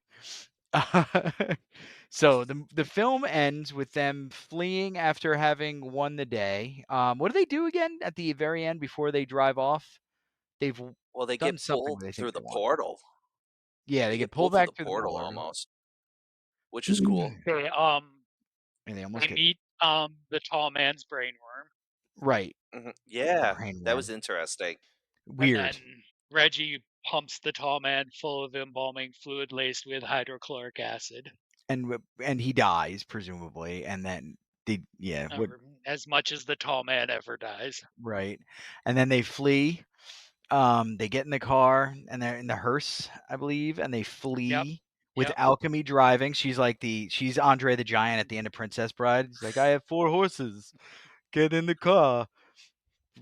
So the film ends with them fleeing after having won the day. What do they do again at the very end before they drive off? They've Well, they done get something pulled where they think through they the won. portal. Yeah, they They get get pulled pulled through the back to the portal portal. almost, which is cool. They And they almost they get meet the tall man's brainworm, right. The Yeah, brain that worm. was interesting. and Weird. then Reggie pumps the tall man full of embalming fluid laced with hydrochloric acid. And he dies presumably, and then what As much as the tall man ever dies. right, and then they flee. They get in the car and they're in the hearse, I believe, and they Yep. flee with Yep. Alchemy driving. She's Andre the Giant at the end of Princess Bride. He's like, I have 4 horses. Get in the car.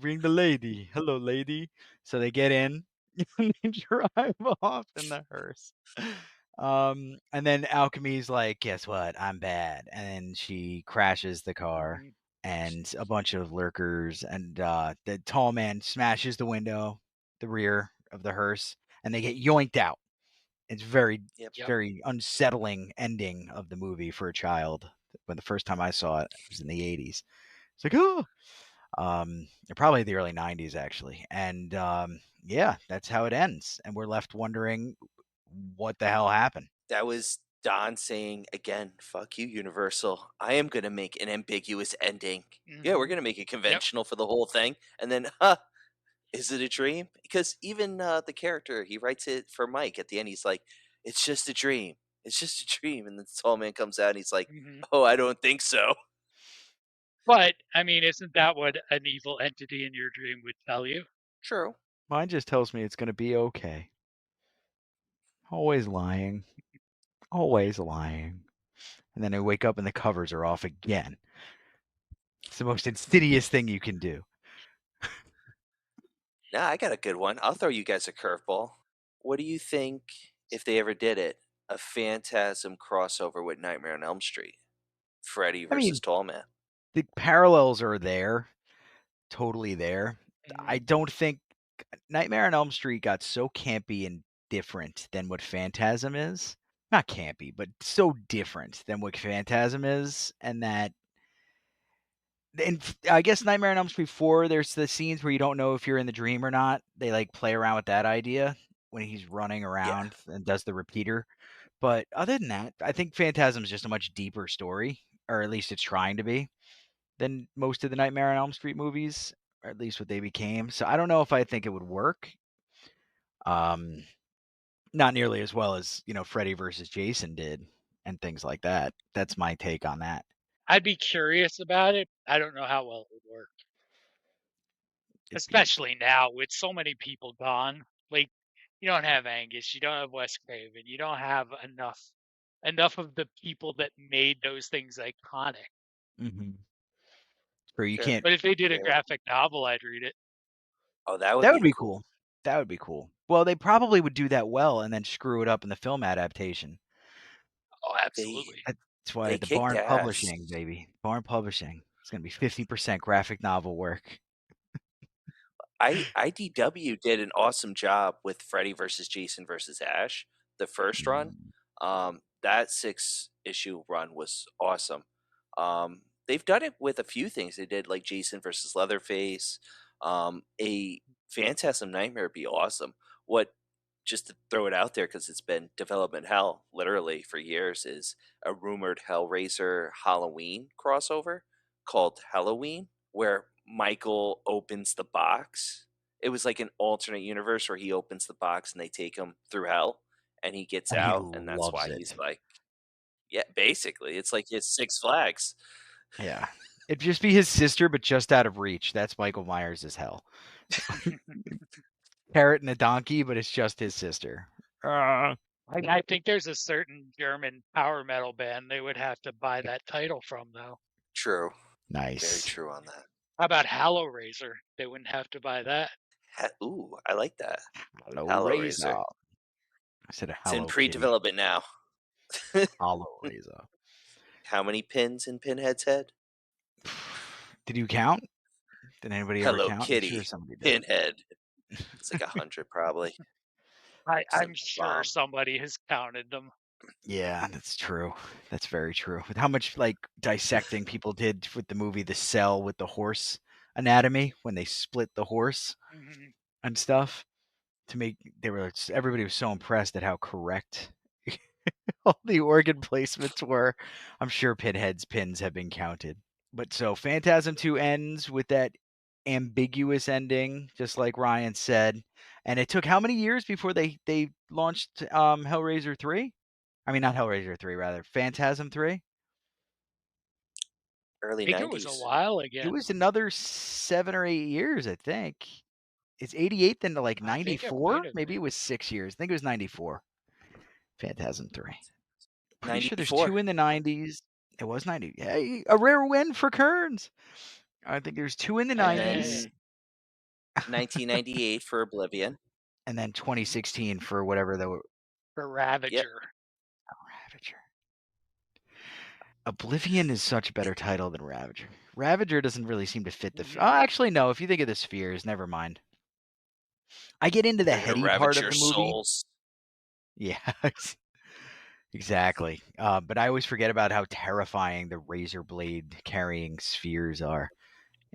Bring the lady. Hello, lady. So they get in and they drive off in the hearse. And then Alchemy's like, guess what? I'm bad. And she crashes the car Mhm. and a bunch of lurkers and the tall man smashes the window, the rear of the hearse, and they get yoinked out. It's Yep. Yep. very unsettling ending of the movie for a child. When the first time I saw it was in the 80s. It's like, oh, probably the early 90s actually. And yeah, that's how it ends. And we're left wondering what the hell happened. That was Don saying again, "Fuck you, Universal. I am gonna make an ambiguous ending. Yeah, we're Mhm. gonna make it Yep. conventional for the whole thing." And then, is it a dream? Because even the character, he writes it for Mike at the end. He's like, "It's just a dream. It's just a dream." And the tall man comes out and he's like, Mhm. "Oh, I don't think so." But I mean, isn't that what an evil entity in your dream would tell you? True. Mine just tells me it's going to be okay. Always lying. Always lying. And then I wake up and the covers are off again. It's the most insidious thing you can do. Nah, I got a good one. I'll throw you guys a curveball. What do you think if they ever did it? A Phantasm crossover with Nightmare on Elm Street. Freddy I versus mean, Tall Man. the parallels are there. Totally there. I Mhm. don't think Nightmare on Elm Street got so campy and different than what Phantasm is. Not campy, but so different than what Phantasm is, and that And I guess Nightmare on Elm Street 4, there's the scenes where you don't know if you're in the dream or not. They like play around with that idea when he's running Yeah. around and does the repeater. But other than that, I think Phantasm is just a much deeper story, or at least it's trying to be, than most of the Nightmare on Elm Street movies, or at least what they became. So I don't know if I think it would work. Not nearly as well as, Freddy versus Jason did and things like that. That's my take on that. I'd be curious about it. I don't know how well it would work, It'd be especially now with so many people gone. Like, you don't have Angus, you don't have Wes Craven, you don't have enough of the people that made those things iconic. Or you Fair. can't. But if they did a Fair. graphic novel, I'd read it. Oh, that would That be would be cool. cool. That would be cool. Well, they probably would do that well and then screw it up in the film adaptation. Oh, They absolutely. That's why they the kicked Barn ass. Publishing, baby. Barn Publishing. It's going to be 50% graphic novel work. IDW did an awesome job with Freddy versus Jason versus Ash, the first run. That 6-issue run was awesome. They've done it with a few things. They did like Jason versus Leatherface. A Phantasm Nightmare would be awesome. What, just to throw it out there because it's been development hell literally for years, is a rumored Hellraiser Halloween crossover called Halloween, where Michael opens the box. It was like an alternate universe where he opens the box and they take him through hell and he gets And he out, and that's loves why it. he's like, yeah, basically, it's like his Six Flags. Yeah. It'd just be his sister, but just out of reach. That's Michael Myers as hell. Carrot and a donkey, but it's just his sister. I think there's a certain German power metal band they would have to buy that title from, though. True. Very Nice. true on that. How about Hellraiser? They wouldn't have to buy that. Ooh, I like that. Hello, Hellraiser. Razor. I said It's in Hello Kitty. pre-development now. Hello, Razor. How many pins in Pinhead's head? Did you count? Did anybody ever Hello count? I'm Kitty, sure somebody did. Pinhead. It's like 100 probably. I'm sure somebody has counted them. Yeah, that's true. That's very true. With how much like dissecting people did with the movie The Cell with the horse anatomy when they split the horse Mhm. and stuff to make everybody was so impressed at how correct all the organ placements were. I'm sure Pinhead's pins have been counted. But so Phantasm 2 ends with that ambiguous ending, just like Ryan said. And it took how many years before they launched Hellraiser 3? I mean, not Hellraiser 3, rather. Phantasm 3? Early I think it was a 90s. while It again. was another 7 or 8 years, I think. It's 88 then to like I think it 94? might have Maybe it been. was 6 years. I think it was 94. Phantasm 3. Pretty sure there's 94. 2 in the 90s. It was 90. Hey, a rare win for Kearns. I think there's 2 in the And 90s then 1998 for Oblivion. and then 2016 for whatever the For Ravager. Ravager. Oblivion is such a better title than Ravager. Ravager doesn't really seem to fit the. Mhm. Oh, actually, no. If you think of the spheres, never mind. I get into the They're gonna heady ravage part of your the movie. souls. Yeah, exactly. But I always forget about how terrifying the razor blade carrying spheres are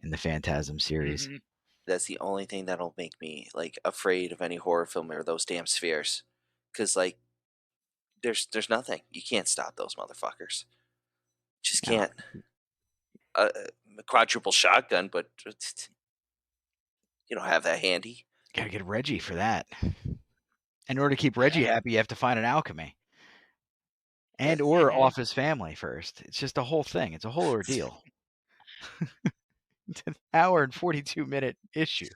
in the Phantasm series. Mhm. That's the only thing that'll make me like afraid of any horror film are those damn spheres. Cause like there's nothing. You can't stop those motherfuckers. Just No. can't. A quadruple shotgun, but you don't have that handy. Gotta get Reggie for that. In order to keep Reggie Yeah. happy, you have to find an alchemy. And Yeah. or Mhm. off his family first. It's just a whole thing. It's a whole ordeal. It's an hour and 42-minute issue.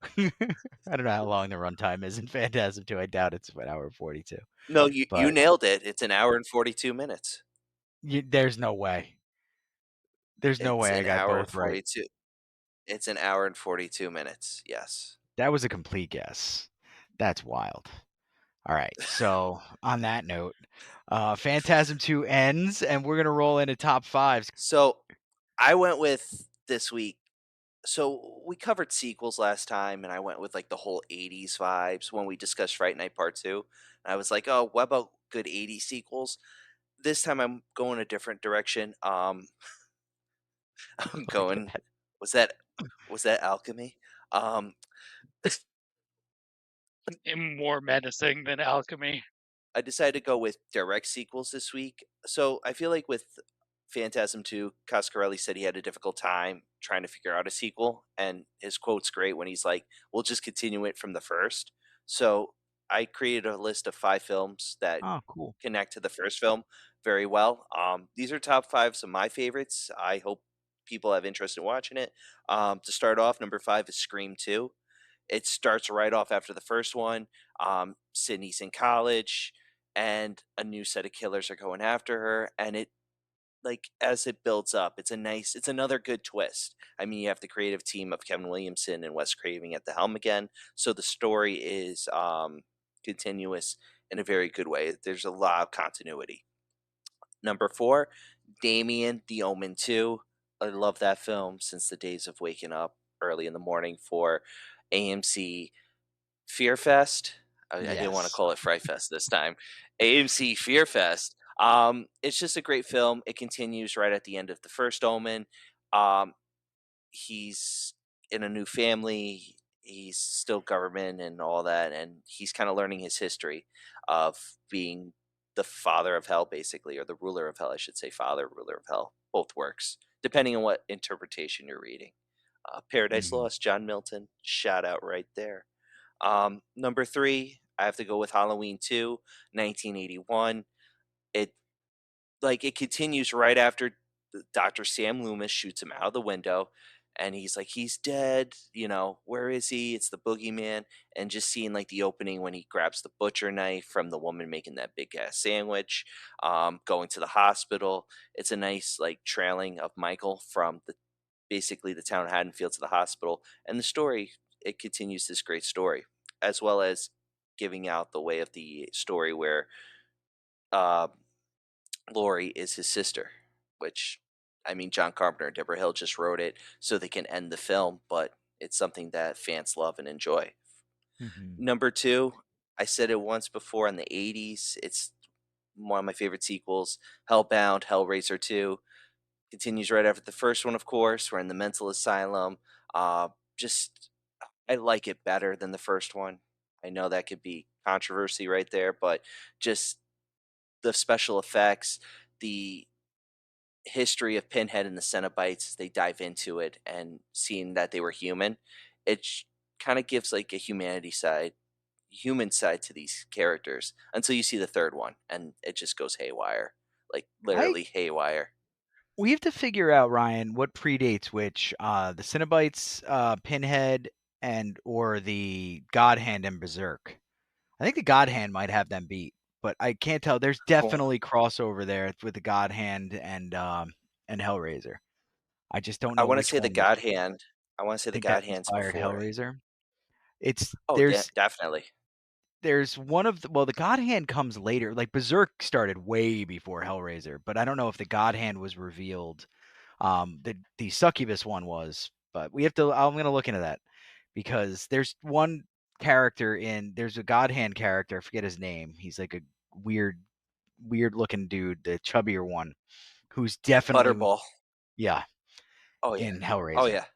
I don't know how long the runtime is in Phantasm 2. I doubt it's an hour and 42. No, you But nailed it. It's an hour and 42 minutes. there's no way. There's no It's way I an got hour and both right. 42. It's an hour and 42 minutes. Yes. That was a complete guess. That's wild. All right. So on that note, Phantasm 2 ends, and we're gonna roll into top fives. So I went with this week. So we covered sequels last time, and I went with like the whole 80s vibes when we discussed Fright Night Part 2. And I was like, oh, what about good 80s sequels? This time I'm going a different direction. I'm Look at going. that. Was that alchemy? Um, And more menacing than alchemy. I decided to go with direct sequels this week. So I feel like with Phantasm II, Coscarelli said he had a difficult time trying to figure out a sequel, and his quote's great when he's like, "We'll just continue it from the first." So I created a list of 5 films that Oh, cool. connect to the first film very well. These are top 5s of my favorites. I hope people have interest in watching it. To start off, number 5 is Scream 2. It starts right off after the first one. Sydney's in college, and a new set of killers are going after her, and it like as it builds up, it's another good twist. I mean, you have the creative team of Kevin Williamson and Wes Craven at the helm again, so the story is continuous in a very good way. There's a lot of continuity. Number 4, Damien, The Omen 2. I love that film since the days of waking up early in the morning for AMC Fear Fest. I didn't want to Yes. call it Fright Fest this time. AMC Fear Fest. It's just a great film. It continues right at the end of the first Omen. Um, he's in a new family. He's still government and all that, and he's kind of learning his history of being the father of hell, basically, or the ruler of hell, I should say. Father, ruler of hell, both works depending on what interpretation you're reading. Paradise Mhm. Lost, John Milton, shout out right there. Number 3, I have to go with Halloween 2, 1981. It it continues right after Dr. Sam Loomis shoots him out of the window, and he's like, he's dead. Where is he? It's the boogeyman. And just seeing the opening when he grabs the butcher knife from the woman making that big ass sandwich, going to the hospital. It's a nice trailing of Michael from basically the town of Haddonfield to the hospital, and the story, it continues this great story, as well as giving out the way of the story where uh, Lori is his sister, which, I mean, John Carpenter and Deborah Hill just wrote it so they can end the film, but it's something that fans love and enjoy. Mhm. Number 2, I said it once before, in the 80s, it's one of my favorite sequels, Hellbound, Hellraiser 2. Continues right after the first one, of course. We're in the mental asylum. Uh, just, I like it better than the first one. I know that could be controversy right there, but just the special effects, the history of Pinhead and the Cenobites, they dive into it, and seeing that they were human, it kind of gives a human side to these characters until you see the third one, and it just goes haywire, I literally haywire. We have to figure out, Ryan, what predates which, the Cenobites, Pinhead, and or the God Hand and Berserk. I think the God Hand might have them beat, but I can't tell. There's definitely crossover there with the God Hand and Hellraiser. I just don't I know want to which say the one. God Hand. I want to say I the think that God Hand's inspired before. Hellraiser. It's Oh, there's definitely. there's one of the, well, the God Hand comes later. Like Berserk started way before Hellraiser, but I don't know if the God Hand was revealed. The Succubus one was, but we have to. I'm gonna look into that because there's one character there's a God Hand character. I forget his name. He's like a weird, weird looking dude, the chubbier one, who's definitely, Butterball. yeah, Oh yeah. in Oh Hellraiser. yeah.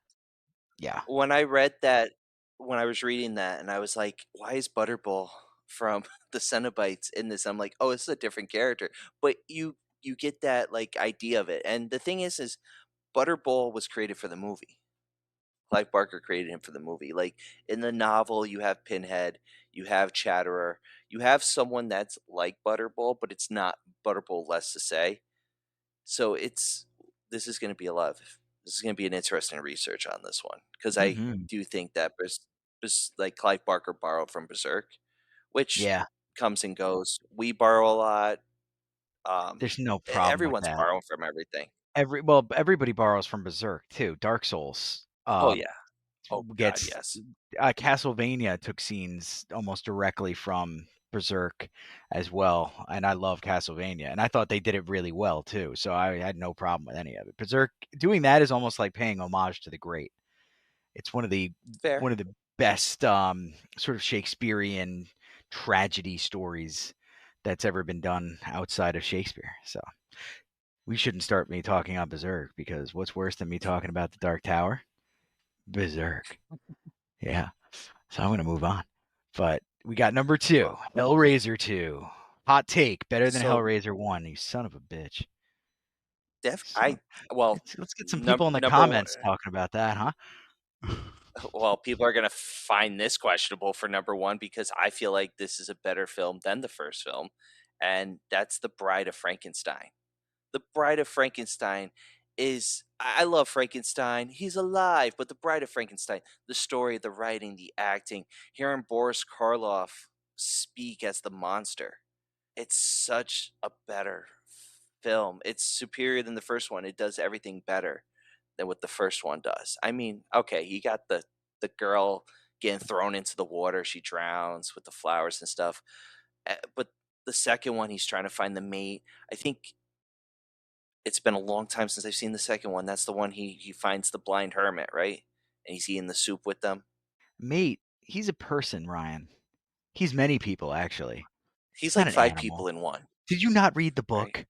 Yeah. When I read that, when I was reading that, and I was like, why is Butterball from the Cenobites in this? I'm like, oh, this is a different character. But you get that idea of it. And the thing is Butterball was created for the movie. Clive Barker created him for the movie. In the novel, you have Pinhead, you have Chatterer, you have someone that's like Butterball, but it's not Butterball less to say. So this is going to be this is going to be an interesting research on this one, because I Hmm. do think that Clive Barker borrowed from Berserk, which Yeah. comes and goes. We borrow a lot. Um, There's no problem with Everyone's that. borrowing from everything. Everybody borrows from Berserk too. Dark Souls. Oh yeah. Oh God, Gets yes. Castlevania took scenes almost directly from Berserk as well, and I love Castlevania, and I thought they did it really well too. So I had no problem with any of it. Berserk doing that is almost like paying homage to the great. It's Fair. one of the best sort of Shakespearean tragedy stories that's ever been done outside of Shakespeare. So We shouldn't start me talking on Berserk, because what's worse than me talking about the Dark Tower? Berserk. Yeah. So I'm going to move on. But we got number 2, Well, Hellraiser 2. Hot take, better than so Hellraiser 1, you son of a bitch. So, well, let's get some people in the number one. comments talking about that, huh? Well, people are gonna find this questionable for number one because I feel like this is a better film than the first film, and that's The Bride of Frankenstein. The Bride of Frankenstein is I love Frankenstein. He's alive, but The Bride of Frankenstein, the story, the writing, the acting, hearing Boris Karloff speak as the monster. It's such a better film. It's superior than the first one. It does everything better than what the first one does. I mean, okay, you got the girl getting thrown into the water, she drowns with the flowers and stuff. But the second one, he's trying to find the mate. I think it's been a long time since I've seen the second one. That's the one he finds the blind hermit, right? And he's eating the soup with them. Mate, he's a person, Ryan. He's many people, actually. He's Not like an five animal. people in one, Did you not read the right? book?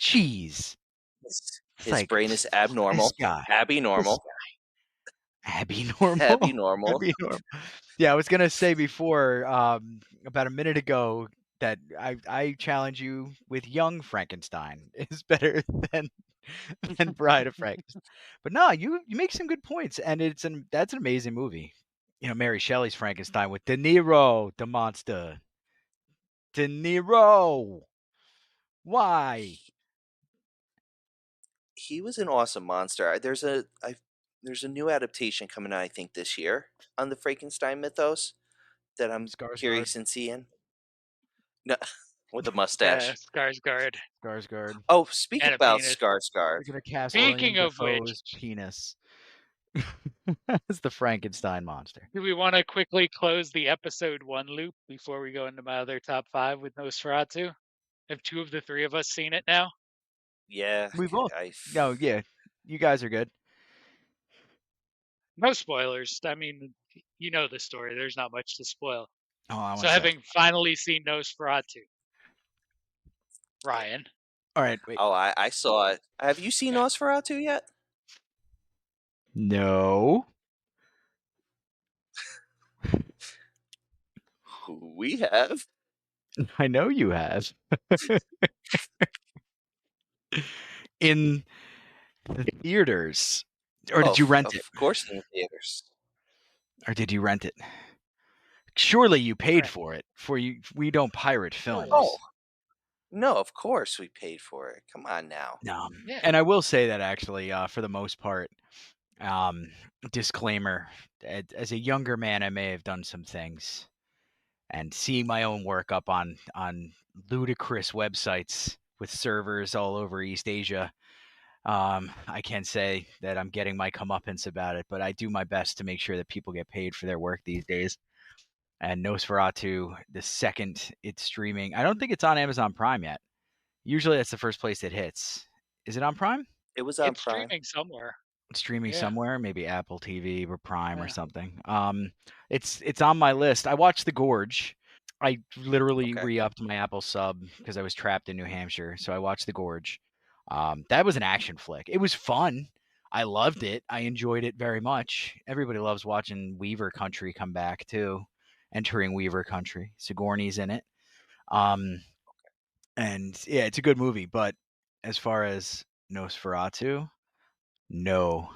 Jeez. It's His like, brain is this abnormal, guy. Abby This normal, Abby normal. Abby normal. Abby normal. Yeah, I was gonna say before, about a minute ago, that I challenge you with Young Frankenstein is better than Bride of Frankenstein. But no, you make some good points, and that's an amazing movie. You know, Mary Shelley's Frankenstein with De Niro, the monster. De Niro. Why? He was an awesome monster. There's a new adaptation coming out, I think, this year on the Frankenstein mythos that I'm Skarsgård. curious in seeing. No, with a Yeah, mustache. Skarsgård Skarsgård. Oh, speak and a about penis. Skarsgård. We're gonna cast William Speaking of which, Dafoe's penis as the Frankenstein monster. do we want to quickly close the episode 1 loop before we go into my other top 5 with Nosferatu? Have 2 of the 3 of us seen it now? Yeah, We both. I. No, yeah, you guys are good. No spoilers. I mean, you know the story. There's not much to spoil. Hold on So one sec. having finally seen Nosferatu, Ryan, All right, wait. Oh, I saw it. Have you seen Nosferatu yet? No, We have. I know you have. In the theaters, or did you rent Of it? course, in the theaters. Or did you rent it? Surely you paid Right. for it. We don't pirate films. Oh, no, of course we paid for it. Come on now. No. Yeah. And I will say that actually, for the most part, disclaimer: as a younger man, I may have done some things, and seeing my own work up on ludicrous websites with servers all over East Asia. I can say that I'm getting my comeuppance about it, but I do my best to make sure that people get paid for their work these days. And Nosferatu, the second it's streaming, I don't think it's on Amazon Prime yet. Usually that's the first place it hits. Is it on Prime? It was on It's Prime. streaming somewhere. It's streaming Yeah. somewhere, maybe Apple TV or Prime or Yeah. something. It's on my list. I watched The Gorge. I literally Okay. re-upped my Apple sub because I was trapped in New Hampshire, so I watched The Gorge. That was an action flick. It was fun. I loved it. I enjoyed it very much. Everybody loves watching Weaver Country come back too, entering Weaver Country. Sigourney's in it. And yeah, it's a good movie. But as far as Nosferatu, no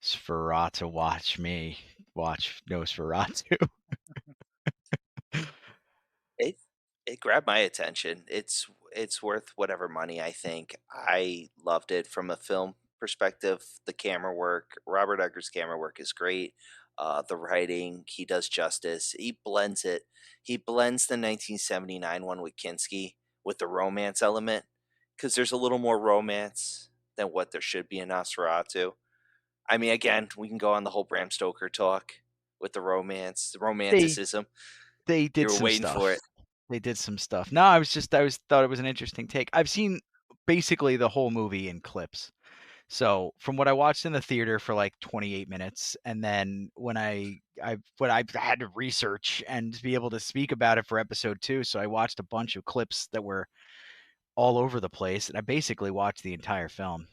Sferatu watch me watch Nosferatu. It it grabbed my attention. It's worth whatever money, I think. I loved it from a film perspective. The camera work, Robert Eggers' camera work is great. The writing, he does justice. He blends it. He blends the 1979 one with Kinski with the romance element because there's a little more romance than what there should be in Nosferatu. I mean, again, we can go on the whole Bram Stoker talk with the romance, the they romanticism. they did You were some waiting stuff. for it. They did some stuff. No, I thought it was an interesting take. I've seen basically the whole movie in clips. So from what I watched in the theater for like 28 minutes, and then when I had to research and be able to speak about it for episode 2, so I watched a bunch of clips that were all over the place, and I basically watched the entire film.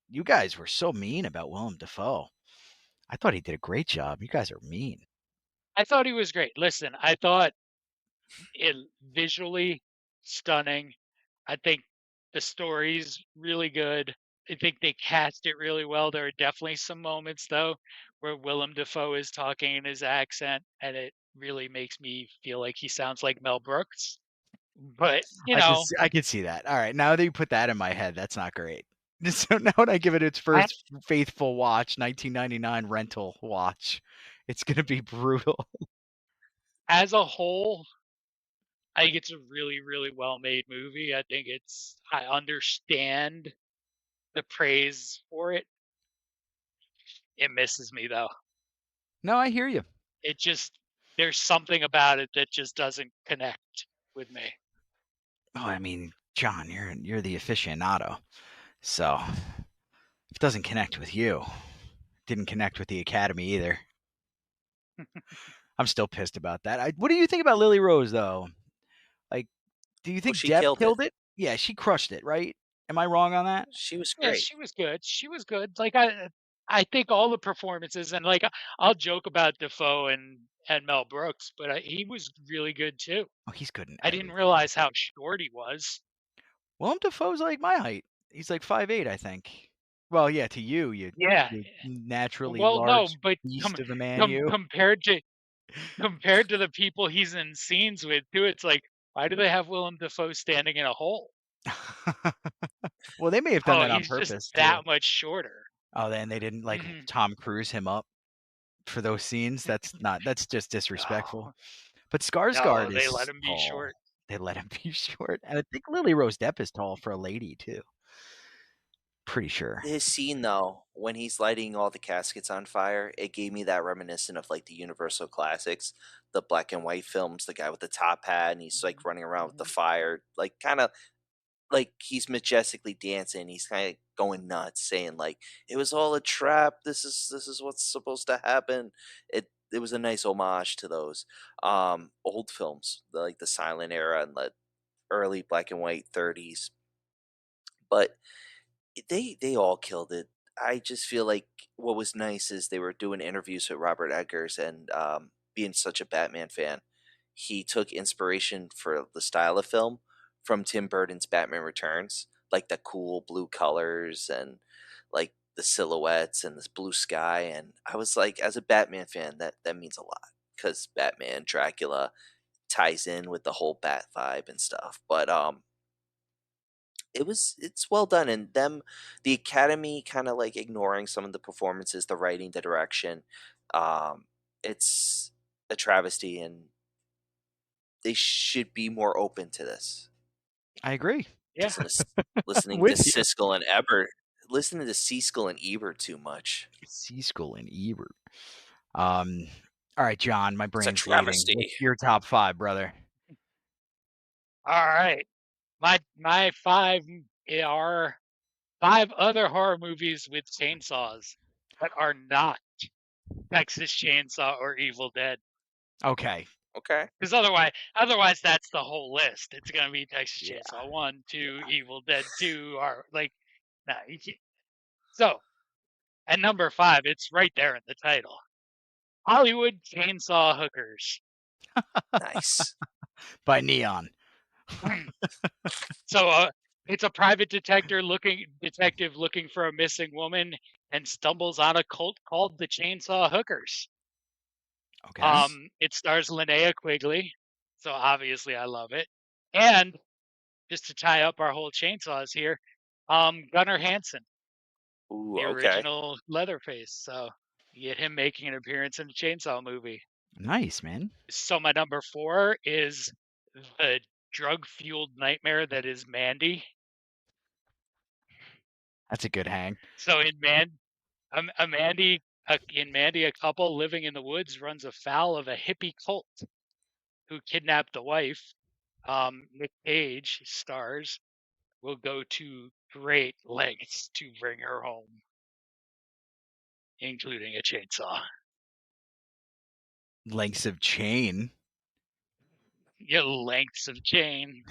You guys were so mean about Willem Dafoe. I thought he did a great job. You guys are mean. I thought he was great. Listen, I thought it visually stunning. I think the story's really good. I think they cast it really well. There are definitely some moments though where Willem Dafoe is talking in his accent, and it really makes me feel like he sounds like Mel Brooks. But I could see that. All right, now that you put that in my head, that's not great. So now when I give it its I, first faithful watch, 1999 rental watch, it's gonna be brutal. as a whole, I think it's a really, really well made movie. I understand the praise for it. It misses me though. No, I hear you. It just there's something about it that just doesn't connect with me. Oh, I mean, John, you're the aficionado, so if it doesn't connect with you, it didn't connect with the Academy either. I'm still pissed about that. What do you think about Lily Rose though? Like, do you Well, think she Depp killed it. killed it? Yeah, she crushed it, right? Am I wrong on that? She was Yeah, great. she was good. She was good. Like I think all the performances and like I'll joke about Defoe and Mel Brooks, but he was really good too. Oh, he's good in I didn't everything. realize how short he was. Willem Dafoe's like my height. He's like 5'8", I think. Well, yeah, to you, Yeah. you naturally Well, no, large but beast of a man, you. compared to the people he's in scenes with too, it's like why do they have Willem Dafoe standing in a hole? Well, they may have done Oh, that on he's just purpose too. that much shorter. Oh, then they didn't like Hmm. Tom Cruise him up for those scenes. That's just disrespectful. No, But no, Skarsgård they let is him be tall. short. They let him be short, and I think Lily Rose Depp is tall for a lady too. Pretty sure. His scene though, when he's lighting all the caskets on fire, it gave me that reminiscent of like the Universal classics, the black and white films, the guy with the top hat and he's like running around with the fire, like kind of like he's majestically dancing. He's kind of going nuts, saying like it was all a trap. This is what's supposed to happen. It was a nice homage to those old films, like the silent era and the early black and white 30s. But they all killed it. I just feel like what was nice is they were doing interviews with Robert Eggers, and being such a Batman fan, he took inspiration for the style of film from Tim Burton's Batman Returns, like the cool blue colors and like the silhouettes and this blue sky. And I was like, as a Batman fan, that means a lot because Batman Dracula ties in with the whole Bat vibe and stuff. But it's well done, and them the academy kind of like ignoring some of the performances, the writing, the direction. um it's a travesty, and they should be more open to this. I agree Yeah. Listen to S- Listening to with you. Siskel and Ebert, listening to Siskel and Ebert too much. Siskel and Ebert. All right, John, my It's a brain's bleeding. travesty. What's your top 5, brother? All right. My five are five other horror movies with chainsaws that are not Texas Chainsaw or Evil Dead. Okay. Okay. Because otherwise that's the whole list. It's gonna be Texas Yeah. Chainsaw 1, 2, Evil Dead 2, or like no, you can't. So at number 5, it's right there in the title. Hollywood Chainsaw Hookers. Nice. By Neon. So it's a private detective looking for a missing woman and stumbles on a cult called the Chainsaw Hookers. Okay. It stars Linnea Quigley, so obviously I love it. And just to tie up our whole chainsaws here, Gunnar Hansen, Ooh, the okay. original Leatherface. So you get him making an appearance in a chainsaw movie. Nice, man. So my number 4 is the drug-fueled nightmare that is Mandy. That's a good hang. So in Mandy, a couple living in the woods runs afoul of a hippie cult who kidnapped the wife. Nick Cage stars will go to great lengths to bring her home, including a chainsaw. Lengths of chain. Yeah, lengths of chain.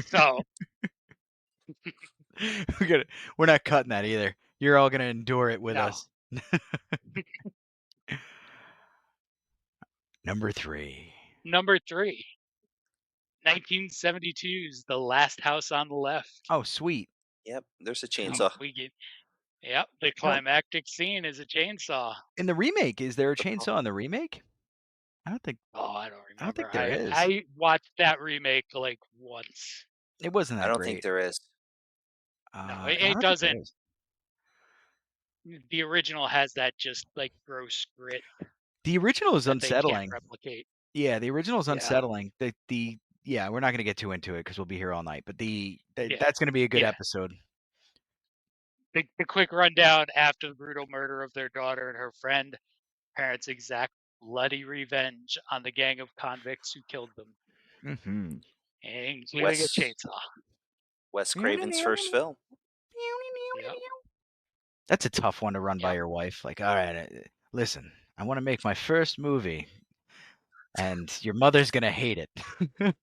So We're not cutting that either. You're all gonna endure it with no. us. Number 3. Number 3, 1972's The Last House on the Left. Oh, sweet. Yep, there's a Um, chainsaw. we get the climactic scene is a chainsaw. In the remake, is there a chainsaw in the remake? I don't think Oh, I don't I don't remember. think there is. I watched that remake like once. It wasn't that I don't great. think there is. No, I it don't think there doesn't. is. The original has that just like gross grit The original is that they can't unsettling. replicate. Yeah, the original is Yeah. unsettling. Yeah, we're not going to get too into it because we'll be here all night. But Yeah. that's going to be a good Yeah. episode. The quick rundown: after the brutal murder of their daughter and her friend, parents exact bloody revenge on the gang of convicts who killed them, Mm-hmm. including a chainsaw. Wes Craven's first film. Yep. That's a tough one to run by Yep. your wife. Like, all right, listen, I want to make my first movie, and your mother's going to hate it. There's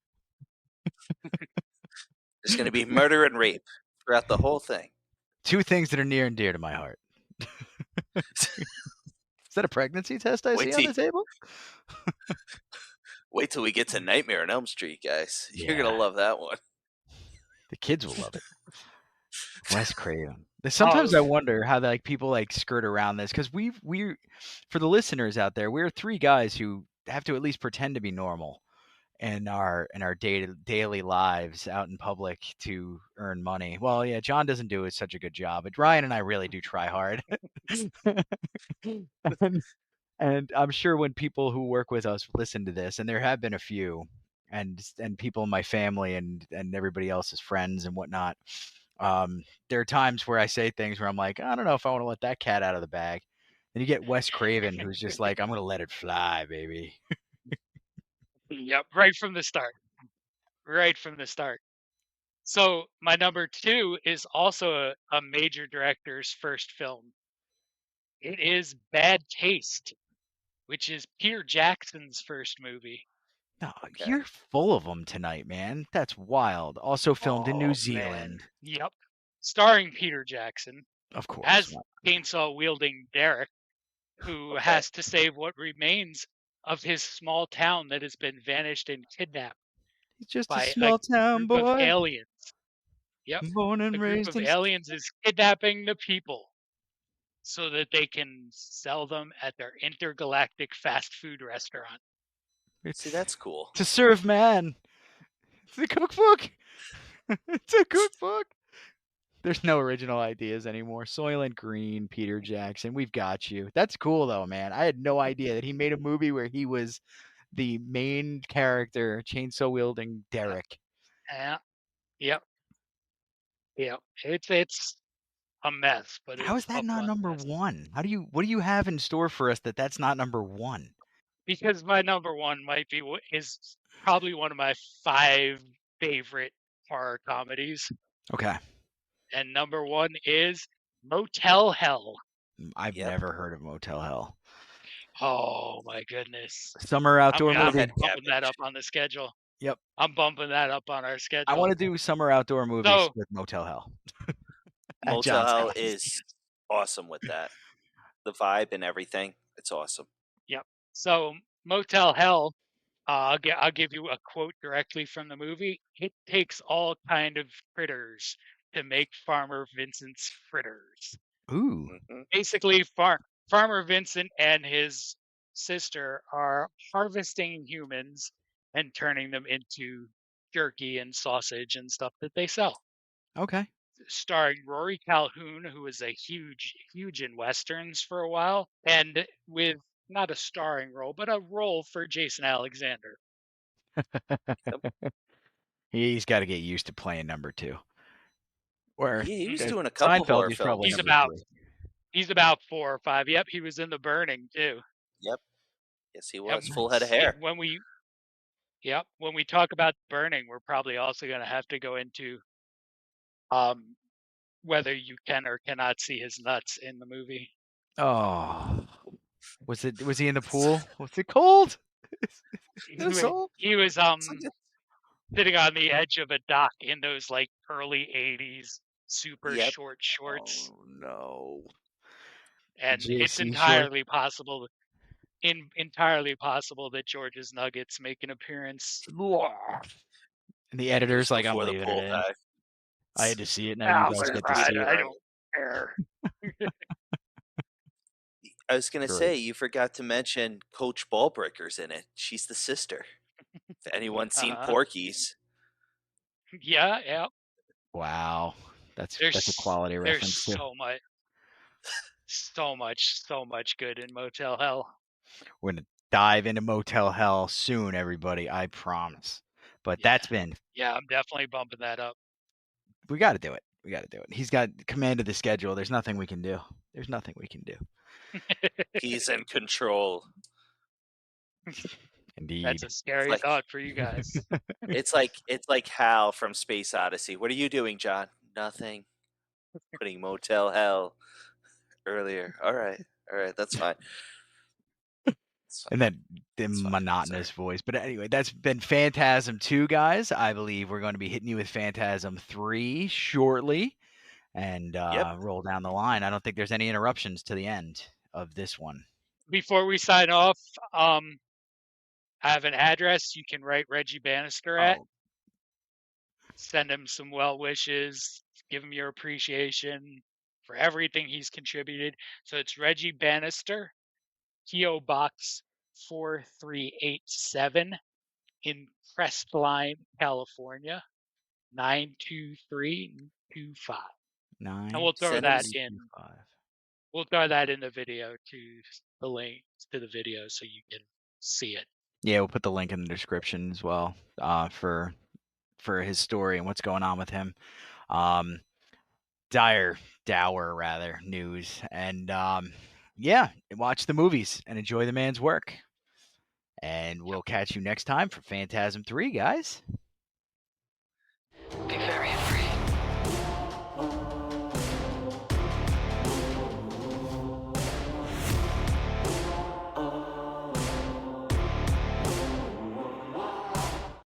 going to be murder and rape throughout the whole thing. 2 things that are near and dear to my heart. Is that a pregnancy test I see on the table? Wait till we get to Nightmare on Elm Street, guys. You're Yeah. going to love that one. The kids will love it. Wes Craven. Sometimes I wonder how people skirt around this, because we for the listeners out there, we're 3 guys who have to at least pretend to be normal in our daily lives out in public to earn money. Well, yeah, John doesn't do such a good job, but Ryan and I really do try hard. and I'm sure when people who work with us listen to this, and there have been a few, and people in my family and everybody else's friends and whatnot, there are times where I say things where I'm like, I don't know if I want to let that cat out of the bag. And you get Wes Craven, who's just like, I'm going to let it fly, baby. Yep, right from the start. Right from the start. So my number 2 is also a major director's first film. It is Bad Taste, which is Peter Jackson's first movie. No, you're full of them tonight, man. That's wild. Also filmed in New Oh, Zealand. man. Yep. Starring Peter Jackson Of course. as chainsaw-wielding Derek, who has to save what remains of his small town that has been vanished and kidnapped He's just by a small town group of boy. aliens. Yep. Born and The group raised of in aliens is kidnapping the people so that they can sell them at their intergalactic fast food restaurant. See, that's cool. To serve man. It's a cookbook. It's a cookbook. There's no original ideas anymore. Soylent Green, Peter Jackson, we've got you. That's cool though, man. I had no idea that he made a movie where he was the main character, chainsaw-wielding Derek. Yeah. Yep. Yep. It's a mess, but How is that not number 1? What do you have in store for us that's not number 1? Because my number 1 is probably one of my 5 favorite horror comedies. Okay. And number 1 is Motel Hell. I've never heard of Motel Hell. Oh my goodness. Summer outdoor movie. I'm bumping that up on the schedule. Yep. I'm bumping that up on our schedule. I want to do summer outdoor movies with Motel Hell. Motel Hell is awesome with that. The vibe and everything. It's awesome. Yep. So Motel Hell, I'll give you a quote directly from the movie. It takes all kind of critters to make Farmer Vincent's fritters. Ooh. Mm-hmm. Basically, Farmer Vincent and his sister are harvesting humans and turning them into jerky and sausage and stuff that they sell. Okay. Starring Rory Calhoun, who was a huge in westerns for a while, and with not a starring role, but a role for Jason Alexander. He's got to get used to playing number 2. Or he was doing a couple horror films. He's about 4 or 5. Yep, he was in The Burning too. Yep. Yes, he was. Full head of hair. When we talk about Burning, we're probably also going to have to go into whether you can or cannot see his nuts in the movie. Oh, was he in the pool? Was it cold? He was sitting on the edge of a dock in those like early 80s super Yep. short shorts. Oh no. And it's JC entirely possible that George's Nuggets make an appearance. And the editor's Just like, I'm before the leaving it pull in. back. I had to see it. Now you guys get to see it. I don't care. I was gonna Great. say you forgot to mention Coach Ballbreaker's in it. She's the sister. If anyone's seen Porky's, Yeah. Wow. That's a quality reference There's too. so much good in Motel Hell. We're gonna dive into Motel Hell soon, everybody. I promise. But that's been. Yeah, I'm definitely bumping that up. We got to do it. He's got command of the schedule. There's nothing we can do. he's in control. Indeed. That's a scary thought for you guys. It's like Hal from Space Odyssey. What are you doing, John? Nothing. Putting Motel Hell earlier. All right, that's fine. And then the monotonous voice. But anyway, that's been Phantasm 2, guys. I believe we're going to be hitting you with Phantasm 3 shortly and roll down the line. I don't think there's any interruptions to the end of this one. Before we sign off, I have an address you can write Reggie Bannister at. Send him some well wishes. Give him your appreciation for everything he's contributed. So it's Reggie Bannister, P.O. Box 4387 in Crestline, California, 92325. And we'll throw that in. We'll throw that in the video to the link to the video so you can see it. Yeah, we'll put the link in the description as well for his story and what's going on with him. Dour news. And watch the movies and enjoy the man's work. And we'll catch you next time for Phantasm 3, guys. Be very